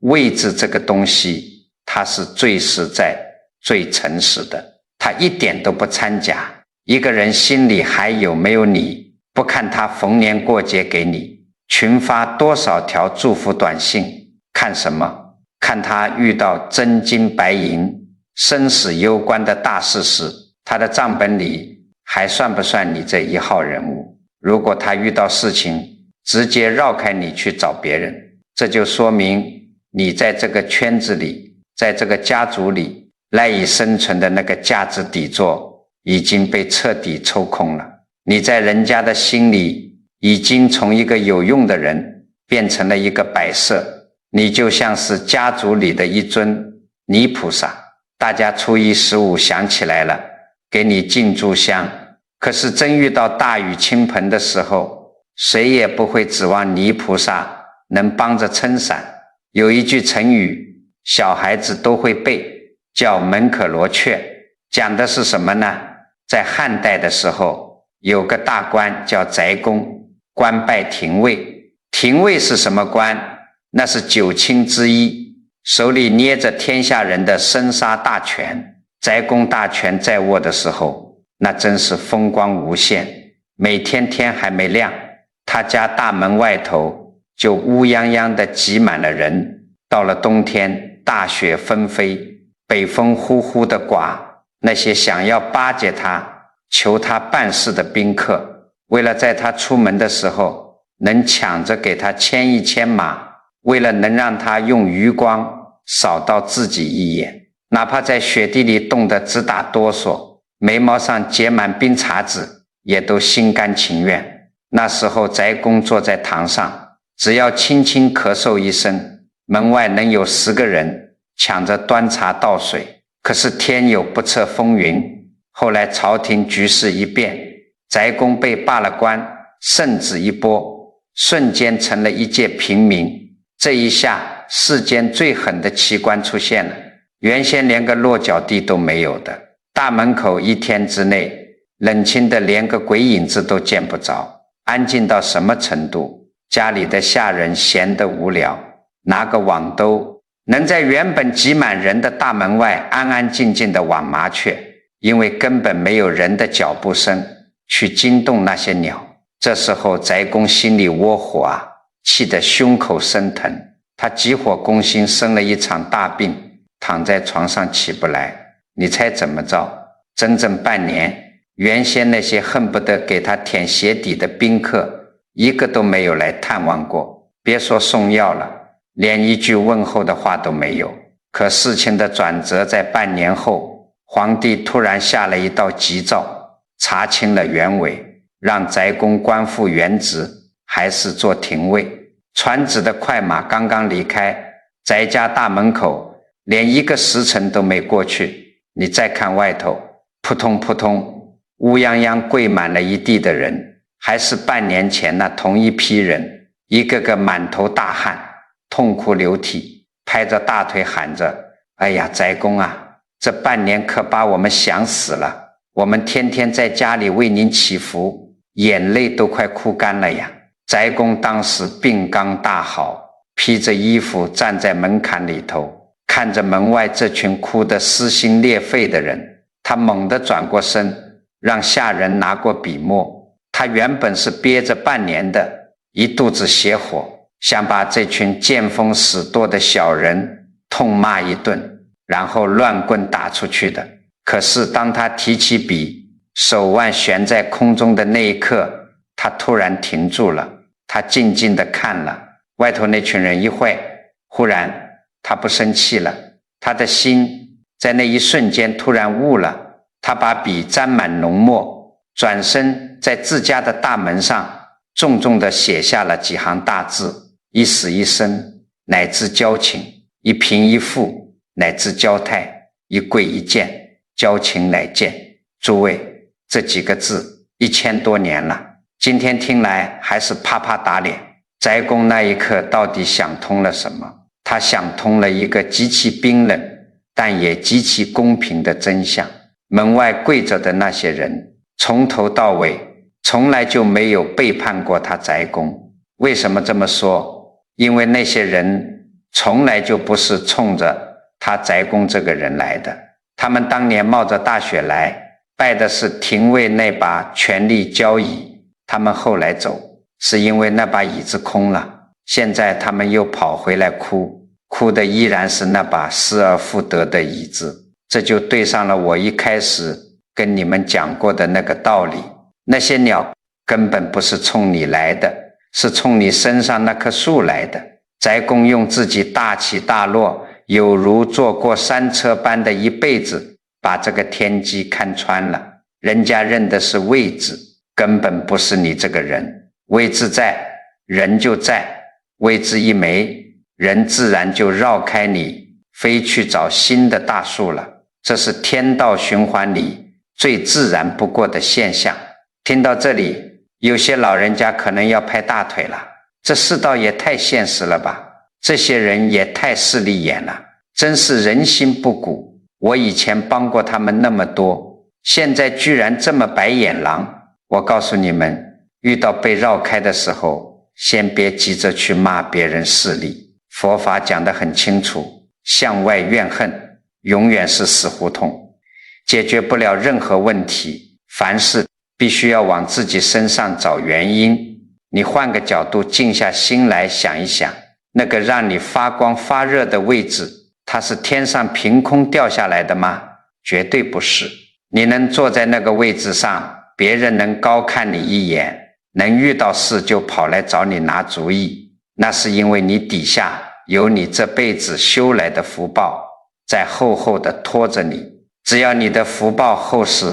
位置这个东西，它是最实在、最诚实的，它一点都不掺假。一个人心里还有没有你，不看他逢年过节给你群发多少条祝福短信，看什么？看他遇到真金白银、生死攸关的大事时，他的账本里还算不算你这1号人物？如果他遇到事情直接绕开你去找别人，这就说明你在这个圈子里，在这个家族里赖以生存的那个价值底座已经被彻底抽空了。你在人家的心里已经从一个有用的人变成了一个摆设，你就像是家族里的一尊泥菩萨。大家初一十五想起来了，给你敬炷香，可是真遇到大雨倾盆的时候，谁也不会指望泥菩萨能帮着撑伞。有一句成语小孩子都会背，叫门可罗雀，讲的是什么呢？在汉代的时候，有个大官叫翟公，官拜廷尉。廷尉是什么官？那是九卿之一，手里捏着天下人的生杀大权。翟公大权在握的时候，那真是风光无限。每天天还没亮，他家大门外头就乌泱泱的挤满了人。到了冬天，大雪纷飞，北风呼呼的刮，那些想要巴结他求他办事的宾客，为了在他出门的时候能抢着给他牵一牵马，为了能让他用余光扫到自己一眼，哪怕在雪地里冻得直打哆嗦，眉毛上结满冰碴子，也都心甘情愿。那时候翟公坐在堂上，只要轻轻咳嗽一声，门外能有10个人抢着端茶倒水。可是天有不测风云，后来朝廷局势一变，翟公被罢了官，圣旨一拨，瞬间成了一介平民。这一下世间最狠的奇观出现了，原先连个落脚地都没有的大门口，1天之内冷清的连个鬼影子都见不着。安静到什么程度？家里的下人闲得无聊，拿个网兜，能在原本挤满人的大门外安安静静的网麻雀，因为根本没有人的脚步声去惊动那些鸟。这时候翟公心里窝火啊，气得胸口生疼。他急火攻心，生了一场大病，躺在床上起不来。你猜怎么着？整整半年，原先那些恨不得给他舔鞋底的宾客，一个都没有来探望过，别说送药了，连一句问候的话都没有。可事情的转折在半年后，皇帝突然下了一道急诏，查清了原委，让翟公官复原职，还是做廷尉。传旨的快马刚刚离开翟家大门口，连一个时辰都没过去，你再看外头，扑通扑通，乌泱泱跪满了一地的人，还是半年前那同一批人，一个个满头大汗，痛哭流涕，拍着大腿喊着：哎呀，翟公啊，这半年可把我们想死了，我们天天在家里为您祈福，眼泪都快哭干了呀。翟公当时病刚大好，披着衣服站在门槛里头，看着门外这群哭得撕心裂肺的人，他猛地转过身，让下人拿过笔墨。他原本是憋着半年的一肚子邪火，想把这群见风使舵的小人痛骂一顿，然后乱棍打出去的。可是当他提起笔，手腕悬在空中的那一刻，他突然停住了。他静静地看了外头那群人一会，忽然他不生气了，他的心在那一瞬间突然悟了。他把笔沾满浓墨，转身在自家的大门上重重地写下了几行大字：一死一生，乃至交情；一贫一富，乃至交态；一贵一贱，交情乃见。诸位，这几个字1000多年了，今天听来还是啪啪打脸。翟公那一刻到底想通了什么？他想通了一个极其冰冷但也极其公平的真相。门外跪着的那些人从头到尾从来就没有背叛过他翟公。为什么这么说？因为那些人从来就不是冲着他翟公这个人来的，他们当年冒着大雪来拜的是廷尉那把权力交椅，他们后来走是因为那把椅子空了，现在他们又跑回来哭，哭的依然是那把失而复得的椅子。这就对上了我一开始跟你们讲过的那个道理，那些鸟根本不是冲你来的，是冲你身上那棵树来的。翟公用自己大起大落有如坐过山车般的一辈子，把这个天机看穿了。人家认的是位置，根本不是你这个人。位置在，人就在；位置一没，人自然就绕开你，飞去找新的大树了。这是天道循环里最自然不过的现象。听到这里，有些老人家可能要拍大腿了，这世道也太现实了吧，这些人也太势利眼了，真是人心不古。我以前帮过他们那么多，现在居然这么白眼狼，我告诉你们，遇到被绕开的时候，先别急着去骂别人势利。佛法讲得很清楚，向外怨恨永远是死胡同，解决不了任何问题。凡事必须要往自己身上找原因。你换个角度，静下心来想一想，那个让你发光发热的位置，它是天上凭空掉下来的吗？绝对不是。你能坐在那个位置上，别人能高看你一眼，能遇到事就跑来找你拿主意，那是因为你底下有你这辈子修来的福报在厚厚的拖着你。只要你的福报厚实，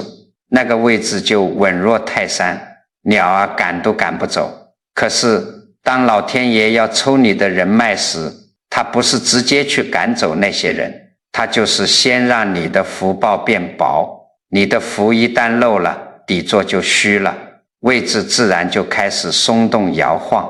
那个位置就稳若泰山，鸟儿赶都赶不走。可是当老天爷要抽你的人脉时，他不是直接去赶走那些人，他就是先让你的福报变薄。你的福一旦漏了，底座就虚了，位置自然就开始松动摇晃。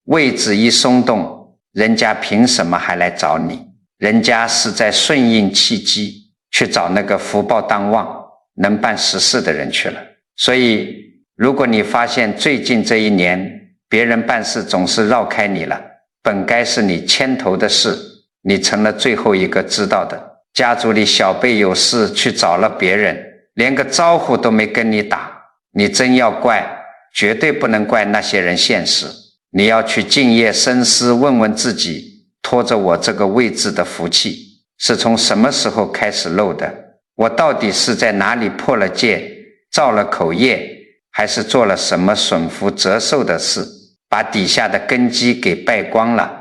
位置一松动，人家凭什么还来找你？人家是在顺应契机，去找那个福报当旺能办实事的人去了。所以如果你发现最近这一年别人办事总是绕开你了，本该是你牵头的事，你成了最后一个知道的。家族里小辈有事去找了别人，连个招呼都没跟你打，你真要怪，绝对不能怪那些人现实。你要去静夜深思，问问自己，拖着我这个位置的福气是从什么时候开始漏的？我到底是在哪里破了戒，造了口业，还是做了什么损福折寿的事，把底下的根基给败光了？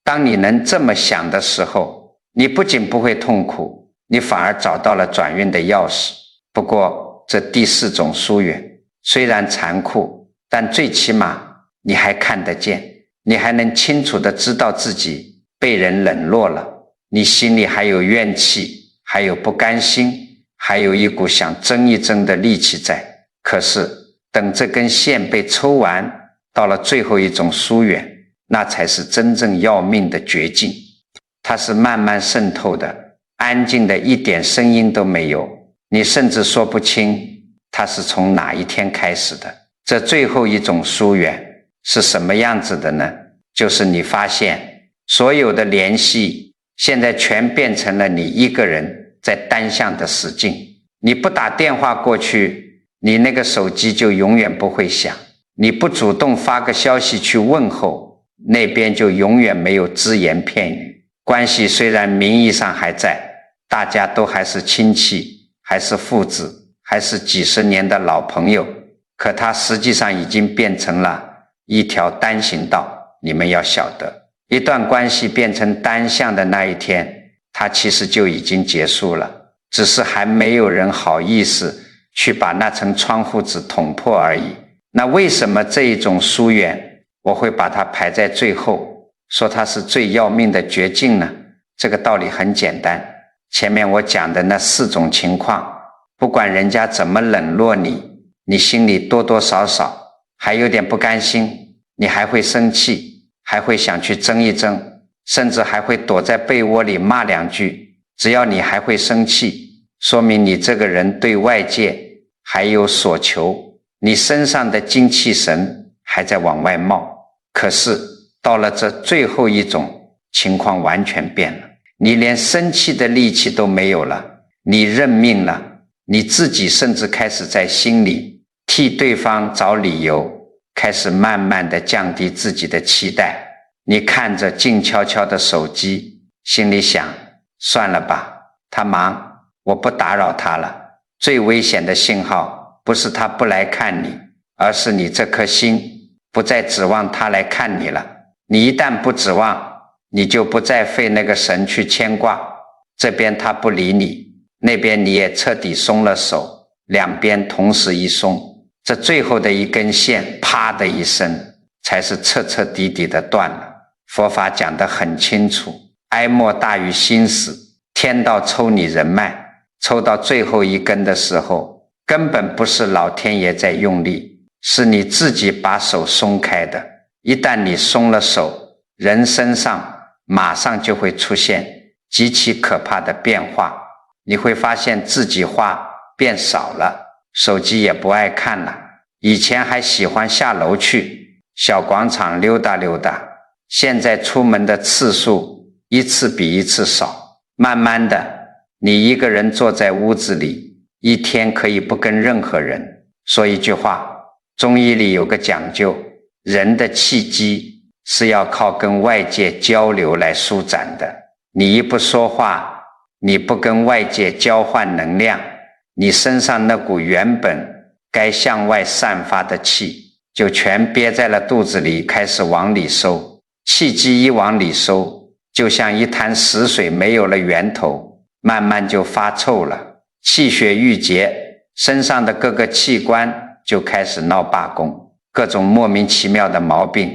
当你能这么想的时候，你不仅不会痛苦，你反而找到了转运的钥匙。不过这第四种疏远虽然残酷，但最起码你还看得见，你还能清楚地知道自己被人冷落了，你心里还有怨气，还有不甘心，还有一股想争一争的力气在。可是等这根线被抽完，到了最后一种疏远，那才是真正要命的绝境。它是慢慢渗透的，安静的一点声音都没有，你甚至说不清它是从哪一天开始的。这最后一种疏远是什么样子的呢？就是你发现所有的联系现在全变成了你一个人在单向的使劲。你不打电话过去，你那个手机就永远不会响；你不主动发个消息去问候，那边就永远没有只言片语。关系虽然名义上还在，大家都还是亲戚，还是父子，还是几十年的老朋友，可它实际上已经变成了一条单行道。你们要晓得，一段关系变成单向的那一天，它其实就已经结束了，只是还没有人好意思去把那层窗户纸捅破而已。那为什么这一种疏远我会把它排在最后，说它是最要命的绝境呢？这个道理很简单，前面我讲的那四种情况，不管人家怎么冷落你，你心里多多少少还有点不甘心，你还会生气，还会想去争一争，甚至还会躲在被窝里骂两句。只要你还会生气，说明你这个人对外界还有所求，你身上的精气神还在往外冒。可是到了这最后一种情况完全变了，你连生气的力气都没有了，你认命了，你自己甚至开始在心里替对方找理由，开始慢慢地降低自己的期待。你看着静悄悄的手机，心里想，算了吧，他忙，我不打扰他了。最危险的信号不是他不来看你，而是你这颗心不再指望他来看你了。你一旦不指望，你就不再费那个神去牵挂，这边他不理你，那边你也彻底松了手，两边同时一松，这最后的一根线啪的一声才是彻彻底底的断了。佛法讲得很清楚，哀莫大于心死，天道抽你人脉，抽到最后一根的时候，根本不是老天爷在用力，是你自己把手松开的。一旦你松了手，人身上马上就会出现极其可怕的变化。你会发现自己话变少了，手机也不爱看了，以前还喜欢下楼去小广场溜达溜达，现在出门的次数一次比一次少。慢慢的，你一个人坐在屋子里，一天可以不跟任何人说一句话。中医里有个讲究，人的气机是要靠跟外界交流来舒展的。你一不说话，你不跟外界交换能量，你身上那股原本该向外散发的气就全憋在了肚子里，开始往里收。气机一往里收，就像一滩死水没有了源头，慢慢就发臭了，气血郁结，身上的各个器官就开始闹罢工，各种莫名其妙的毛病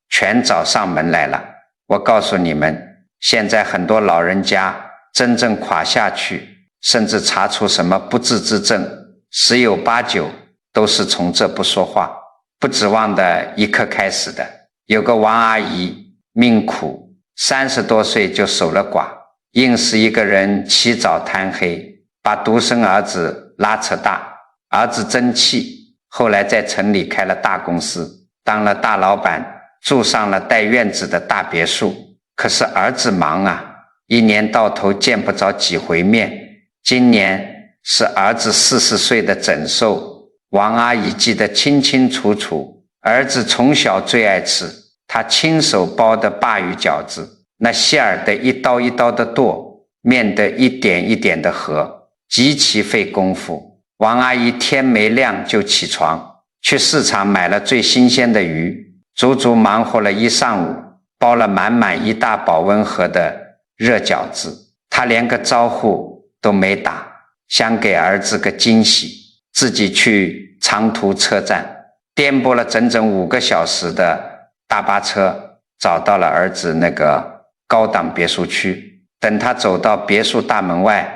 全找上门来了。我告诉你们，现在很多老人家真正垮下去，甚至查出什么不治之症，十有八九都是从这不说话不指望的一刻开始的。有个王阿姨命苦，30多岁就守了寡，硬是一个人起早贪黑，把独生儿子拉扯大，儿子争气，后来在城里开了大公司，当了大老板，住上了带院子的大别墅。可是儿子忙啊，一年到头见不着几回面。今年是儿子40岁的整寿，王阿姨记得清清楚楚。儿子从小最爱吃他亲手包的鲅鱼饺子，那馅儿的一刀一刀的剁，面的一点一点的和，极其费功夫。王阿姨天没亮就起床，去市场买了最新鲜的鱼，足足忙活了一上午，包了满满一大保温盒的热饺子。她连个招呼都没打，想给儿子个惊喜，自己去长途车站颠簸了整整5个小时的大巴车，找到了儿子那个高档别墅区。等他走到别墅大门外，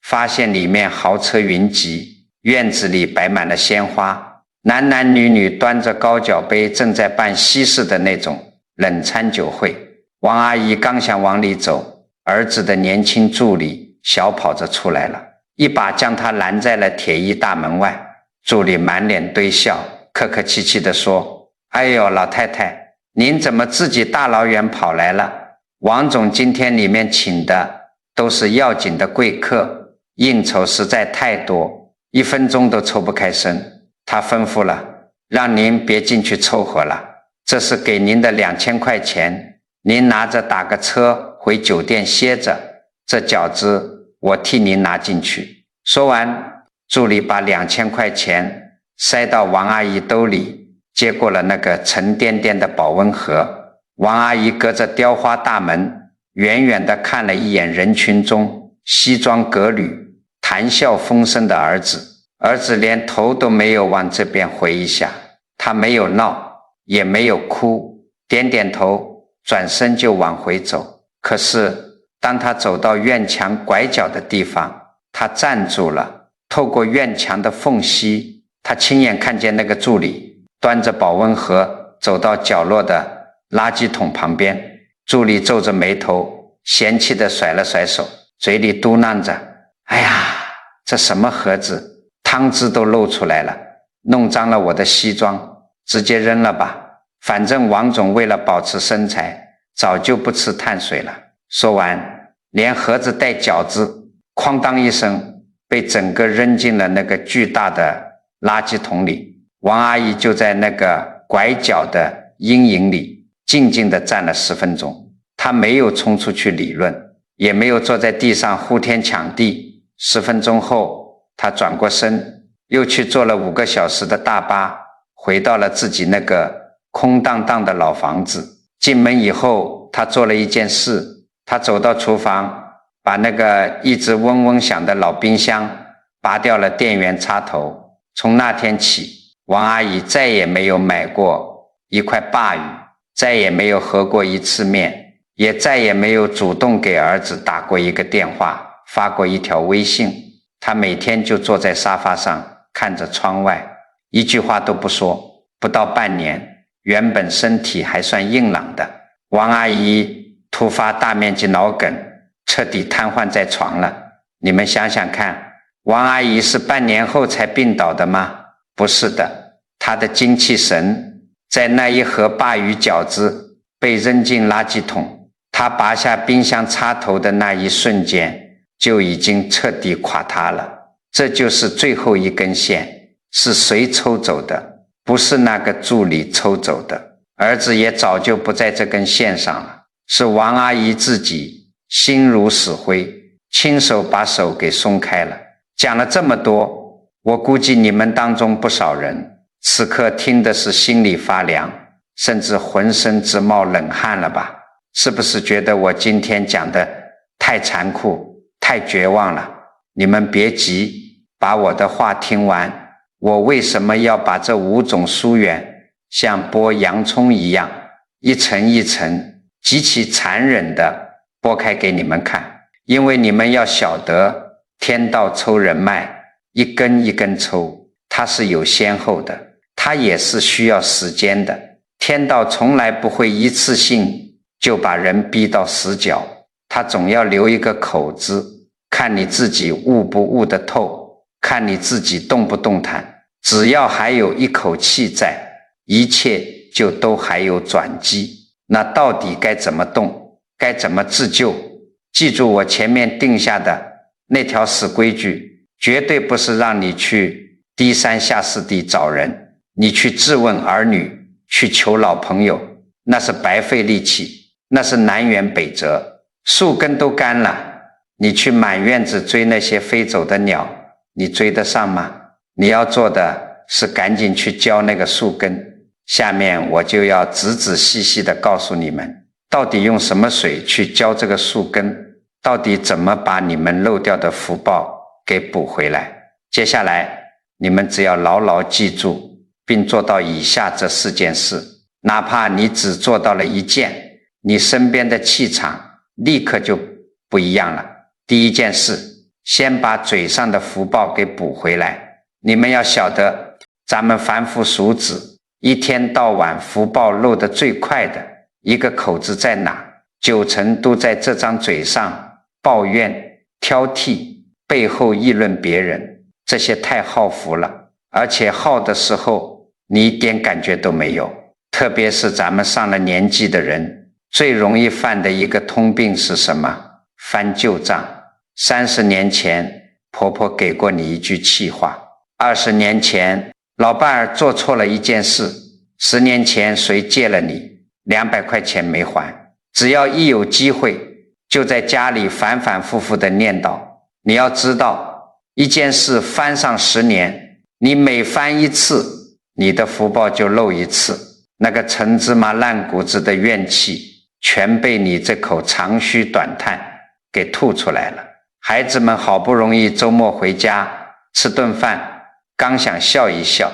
发现里面豪车云集，院子里摆满了鲜花，男男女女端着高脚杯，正在办西式的那种冷餐酒会。王阿姨刚想往里走，儿子的年轻助理小跑着出来了，一把将他拦在了铁衣大门外。助理满脸堆笑，客客气气地说：哎呦，老太太，您怎么自己大老远跑来了？王总今天里面请的都是要紧的贵客，应酬实在太多，1分钟都抽不开身。他吩咐了，让您别进去凑合了，这是给您的2000块钱，您拿着打个车回酒店歇着，这饺子我替您拿进去。说完，助理把2000块钱塞到王阿姨兜里，接过了那个沉甸甸的保温盒。王阿姨隔着雕花大门远远地看了一眼人群中西装革履谈笑风生的儿子，儿子连头都没有往这边回一下，他没有闹也没有哭，点点头，转身就往回走。可是当他走到院墙拐角的地方，他站住了，透过院墙的缝隙，他亲眼看见那个助理端着保温盒走到角落的垃圾桶旁边。助理皱着眉头，嫌弃地甩了甩手，嘴里嘟囔着：哎呀，这什么盒子，汤汁都漏出来了，弄脏了我的西装，直接扔了吧，反正王总为了保持身材早就不吃碳水了。说完，连盒子带饺子哐当一声被整个扔进了那个巨大的垃圾桶里。王阿姨就在那个拐角的阴影里静静地站了10分钟，她没有冲出去理论，也没有坐在地上呼天抢地。10分钟后，她转过身，又去坐了5个小时的大巴，回到了自己那个空荡荡的老房子。进门以后，她做了一件事，她走到厨房，把那个一直嗡嗡响的老冰箱拔掉了电源插头。从那天起，王阿姨再也没有买过一块鲅鱼，再也没有喝过一次面，也再也没有主动给儿子打过一个电话，发过一条微信。她每天就坐在沙发上看着窗外，一句话都不说。不到半年，原本身体还算硬朗的王阿姨突发大面积脑梗，彻底瘫痪在床了。你们想想看，王阿姨是半年后才病倒的吗？不是的，他的精气神在那一盒鲅鱼饺子被扔进垃圾桶，他拔下冰箱插头的那一瞬间就已经彻底垮塌了。这就是最后一根线，是谁抽走的？不是那个助理抽走的，儿子也早就不在这根线上了，是王阿姨自己心如死灰，亲手把手给松开了。讲了这么多，我估计你们当中不少人此刻听的是心里发凉，甚至浑身直冒冷汗了吧？是不是觉得我今天讲的太残酷太绝望了？你们别急，把我的话听完。我为什么要把这5种疏远像剥洋葱一样一层一层极其残忍地剥开给你们看？因为你们要晓得，天道抽人脉，一根一根抽，它是有先后的，它也是需要时间的。天道从来不会一次性就把人逼到死角，它总要留一个口子，看你自己悟不悟得透，看你自己动不动弹。只要还有一口气在，一切就都还有转机。那到底该怎么动，该怎么自救？记住我前面定下的那条死规矩，绝对不是让你去低三下四地找人，你去质问儿女，去求老朋友，那是白费力气，那是南辕北辙，树根都干了，你去满院子追那些飞走的鸟，你追得上吗？你要做的是赶紧去浇那个树根。下面我就要仔仔细细地告诉你们，到底用什么水去浇这个树根，到底怎么把你们漏掉的福报给补回来。接下来你们只要牢牢记住并做到以下这4件事，哪怕你只做到了1件，你身边的气场立刻就不一样了。第1件事，先把嘴上的福报给补回来。你们要晓得，咱们凡夫俗子一天到晚福报漏得最快的一个口子在哪？9成都在这张嘴上抱怨、挑剔，背后议论别人，这些太耗福了，而且耗的时候你一点感觉都没有。特别是咱们上了年纪的人，最容易犯的一个通病是什么？翻旧账。30年前婆婆给过你一句气话，20年前老伴儿做错了一件事，10年前谁借了你200块钱没还，只要一有机会就在家里反反复复的念叨。你要知道，一件事翻上10年，你每翻一次，你的福报就漏一次，那个陈芝麻烂谷子的怨气全被你这口长吁短叹给吐出来了。孩子们好不容易周末回家吃顿饭，刚想笑一笑，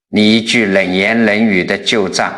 你一句冷言冷语的旧账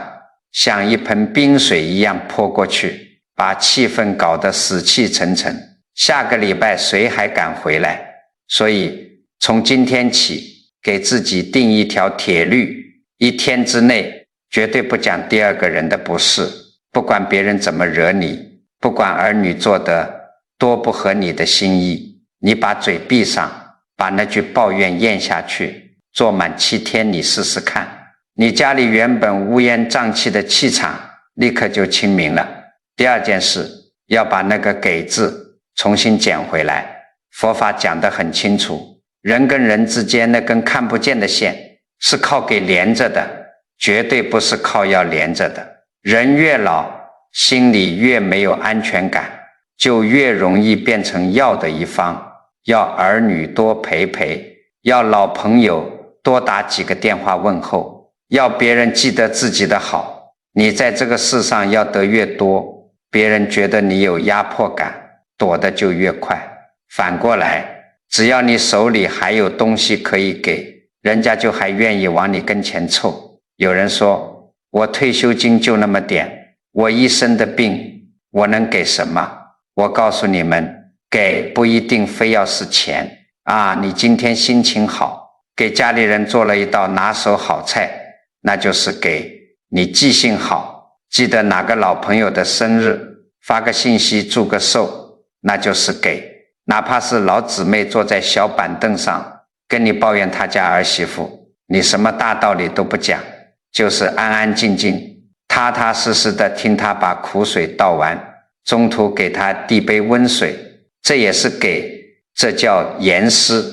像一盆冰水一样泼过去，把气氛搞得死气沉沉。下个礼拜谁还敢回来？所以从今天起，给自己定一条铁律，1天之内绝对不讲第2个人的不是，不管别人怎么惹你，不管儿女做的多不合你的心意，你把嘴闭上，把那句抱怨咽下去，做满7天，你试试看，你家里原本乌烟瘴气的气场立刻就清明了。第2件事，要把那个给字重新捡回来。佛法讲得很清楚，人跟人之间那根看不见的线是靠给连着的，绝对不是靠要连着的。人越老，心里越没有安全感，就越容易变成要的一方，要儿女多陪陪，要老朋友多打几个电话问候，要别人记得自己的好。你在这个世上要得越多，别人觉得你有压迫感，躲得就越快。反过来，只要你手里还有东西可以给，人家就还愿意往你跟前凑。有人说，我退休金就那么点，我一生的病，我能给什么？我告诉你们，给不一定非要是钱啊！你今天心情好，给家里人做了一道拿手好菜，那就是给。你记性好，记得哪个老朋友的生日，发个信息祝个寿，那就是给。哪怕是老姊妹坐在小板凳上跟你抱怨他家儿媳妇，你什么大道理都不讲，就是安安静静踏踏实实的听他把苦水倒完，中途给他递杯温水，这也是给，这叫严施，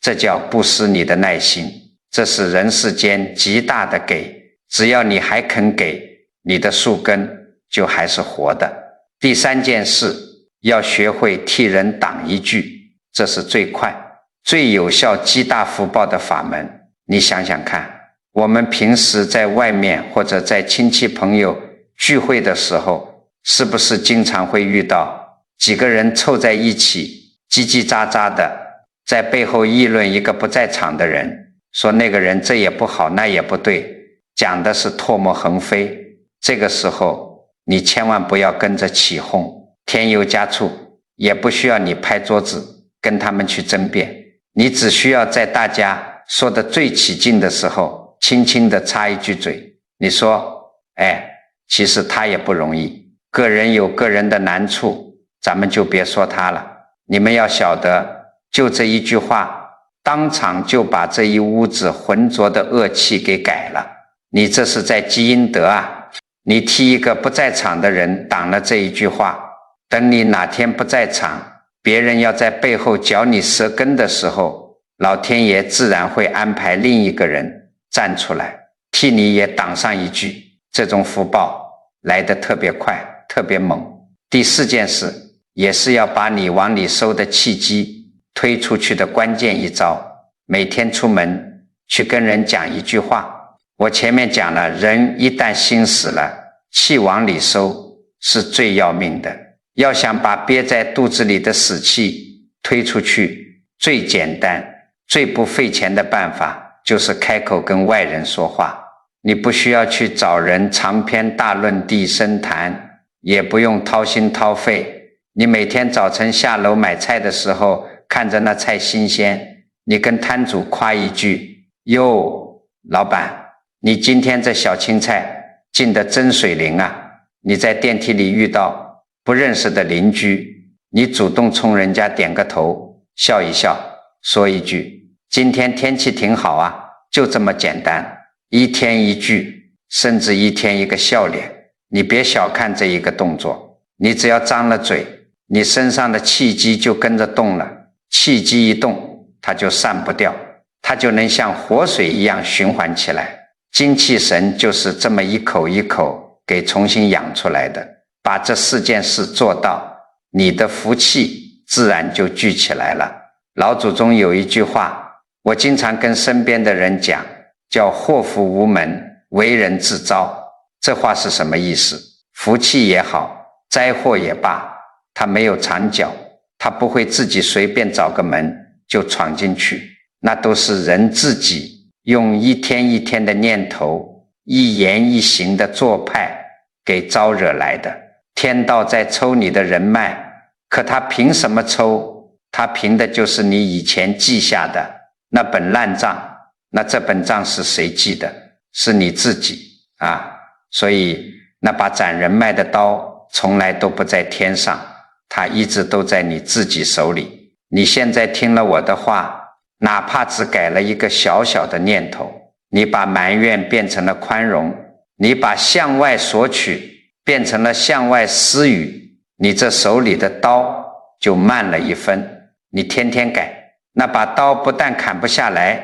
这叫不失你的耐心，这是人世间极大的给，只要你还肯给，你的树根就还是活的。第三件事，要学会替人挡一句，这是最快最有效积大福报的法门。你想想看，我们平时在外面或者在亲戚朋友聚会的时候，是不是经常会遇到几个人凑在一起叽叽喳喳的，在背后议论一个不在场的人，说那个人这也不好那也不对，讲的是唾沫横飞。这个时候你千万不要跟着起哄，添油加醋，也不需要你拍桌子跟他们去争辩，你只需要在大家说的最起劲的时候，轻轻地插一句嘴，你说其实他也不容易，个人有个人的难处，咱们就别说他了。你们要晓得，就这一句话，当场就把这一屋子浑浊的恶气给改了。你这是在积阴德啊！你替一个不在场的人挡了这一句话，等你哪天不在场，别人要在背后嚼你舌根的时候，老天爷自然会安排另一个人站出来，替你也挡上一句，这种福报来得特别快，特别猛。第四件事，也是要把你往里收的契机推出去的关键一招，每天出门去跟人讲一句话。我前面讲了，人一旦心死了，气往里收是最要命的。要想把憋在肚子里的死气推出去，最简单最不费钱的办法就是开口跟外人说话。你不需要去找人长篇大论地深谈，也不用掏心掏肺，你每天早晨下楼买菜的时候，看着那菜新鲜，你跟摊主夸一句，哟，老板，你今天这小青菜进得真水灵啊。你在电梯里遇到不认识的邻居，你主动冲人家点个头，笑一笑，说一句，今天天气挺好啊，就这么简单。一天一句，甚至一天一个笑脸，你别小看这一个动作，你只要张了嘴，你身上的气机就跟着动了，气机一动，它就散不掉，它就能像活水一样循环起来。精气神就是这么一口一口给重新养出来的。把这四件事做到，你的福气自然就聚起来了。老祖宗有一句话，我经常跟身边的人讲，叫祸福无门，为人自招。这话是什么意思？福气也好，灾祸也罢，它没有长脚，它不会自己随便找个门就闯进去，那都是人自己用一天一天的念头，一言一行的做派给招惹来的。天道在抽你的人脉，可他凭什么抽？他凭的就是你以前记下的那本烂账。那这本账是谁记的？是你自己啊！所以那把斩人脉的刀从来都不在天上，它一直都在你自己手里。你现在听了我的话，哪怕只改了一个小小的念头，你把埋怨变成了宽容，你把向外索取变成了向外施予，你这手里的刀就慢了一分。你天天改，那把刀不但砍不下来，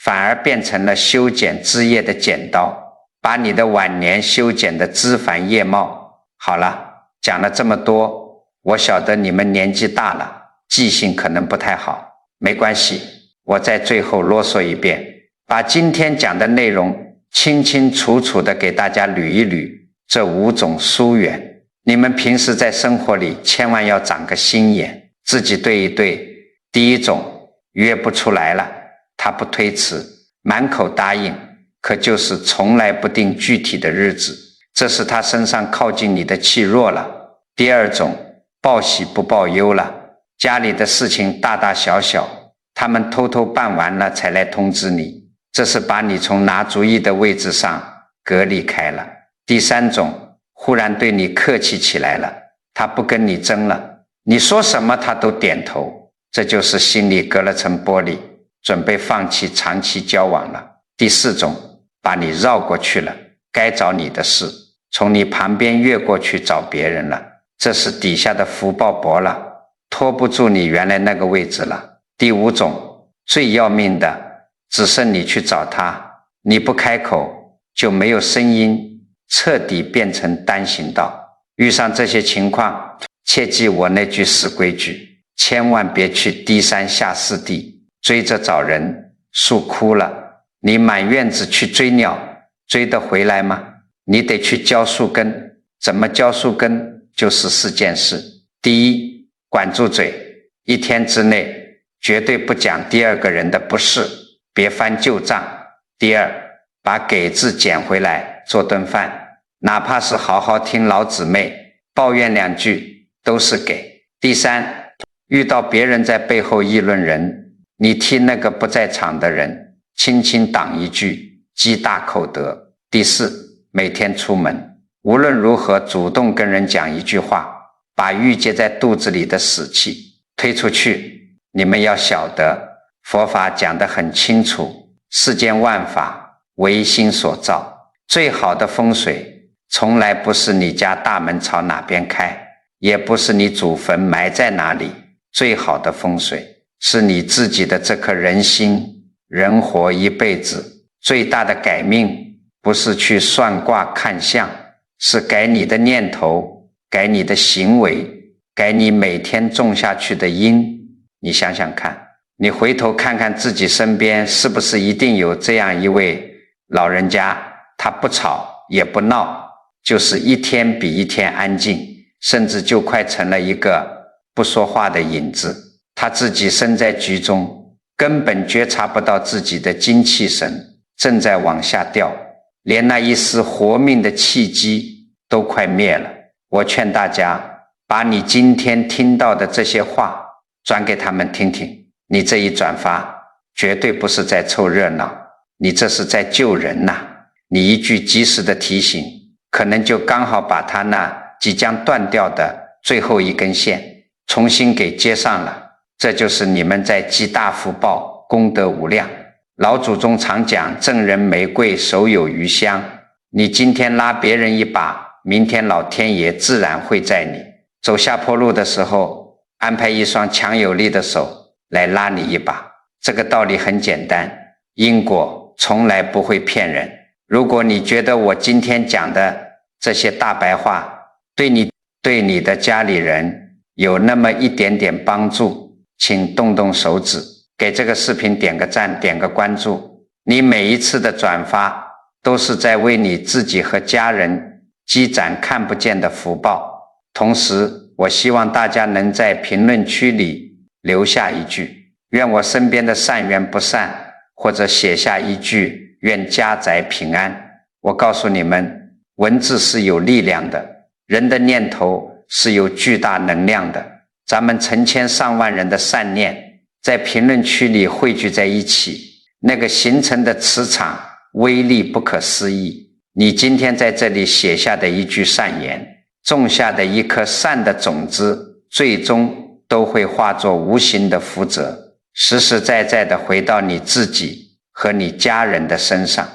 反而变成了修剪枝叶的剪刀，把你的晚年修剪的枝繁叶茂。好了，讲了这么多，我晓得你们年纪大了，记性可能不太好，没关系，我在最后啰嗦一遍，把今天讲的内容清清楚楚的给大家捋一捋，这5种疏远。你们平时在生活里千万要长个心眼，自己对一对。第一种，约不出来了，他不推辞，满口答应，可就是从来不定具体的日子，这是他身上靠近你的气弱了。第二种，报喜不报忧了，家里的事情大大小小，他们偷偷办完了才来通知你，这是把你从拿主意的位置上隔离开了。第三种，忽然对你客气起来了，他不跟你争了，你说什么他都点头，这就是心里隔了层玻璃，准备放弃长期交往了。第4种，把你绕过去了，该找你的事，从你旁边越过去找别人了，这是底下的福报薄了，拖不住你原来那个位置了。第5种，最要命的，只剩你去找他，你不开口就没有声音，彻底变成单行道。遇上这些情况，切记我那句死规矩，千万别去低三下四地追着找人，树枯了，你满院子去追鸟，追得回来吗？你得去浇树根。怎么浇树根？就是4件事。第一，管住嘴，1天之内绝对不讲第2个人的不是，别翻旧账。第二，把给字捡回来做顿饭，哪怕是好好听老姊妹抱怨2句都是给。第三，遇到别人在背后议论人，你替那个不在场的人轻轻挡一句，积大口德。第四，每天出门无论如何主动跟人讲一句话，把郁结在肚子里的死气推出去。你们要晓得，佛法讲得很清楚，世间万法唯心所造，最好的风水从来不是你家大门朝哪边开，也不是你祖坟埋在哪里，最好的风水是你自己的这颗人心。人活一辈子，最大的改命不是去算卦看相，是改你的念头，改你的行为，改你每天种下去的因。你想想看，你回头看看自己身边，是不是一定有这样一位老人家，他不吵也不闹，就是一天比一天安静，甚至就快成了一个不说话的影子。他自己身在局中，根本觉察不到自己的精气神正在往下掉，连那一丝活命的气机都快灭了。我劝大家，把你今天听到的这些话转给他们听听，你这一转发绝对不是在凑热闹，你这是在救人呐。你一句及时的提醒，可能就刚好把他那即将断掉的最后一根线重新给接上了。这就是你们在积大福报，功德无量。老祖宗常讲，赠人玫瑰手有余香，你今天拉别人一把，明天老天爷自然会在你走下坡路的时候安排一双强有力的手来拉你一把。这个道理很简单，因果从来不会骗人。如果你觉得我今天讲的这些大白话对你的家里人有那么一点点帮助，请动动手指，给这个视频点个赞，点个关注。你每一次的转发都是在为你自己和家人积攒看不见的福报。同时，我希望大家能在评论区里留下一句愿我身边的善缘不散，或者写下一句愿家宅平安。我告诉你们，文字是有力量的，人的念头是有巨大能量的。咱们成千上万人的善念在评论区里汇聚在一起，那个形成的磁场威力不可思议。你今天在这里写下的一句善言，种下的一颗善的种子，最终都会化作无形的福泽，实实在在地回到你自己和你家人的身上。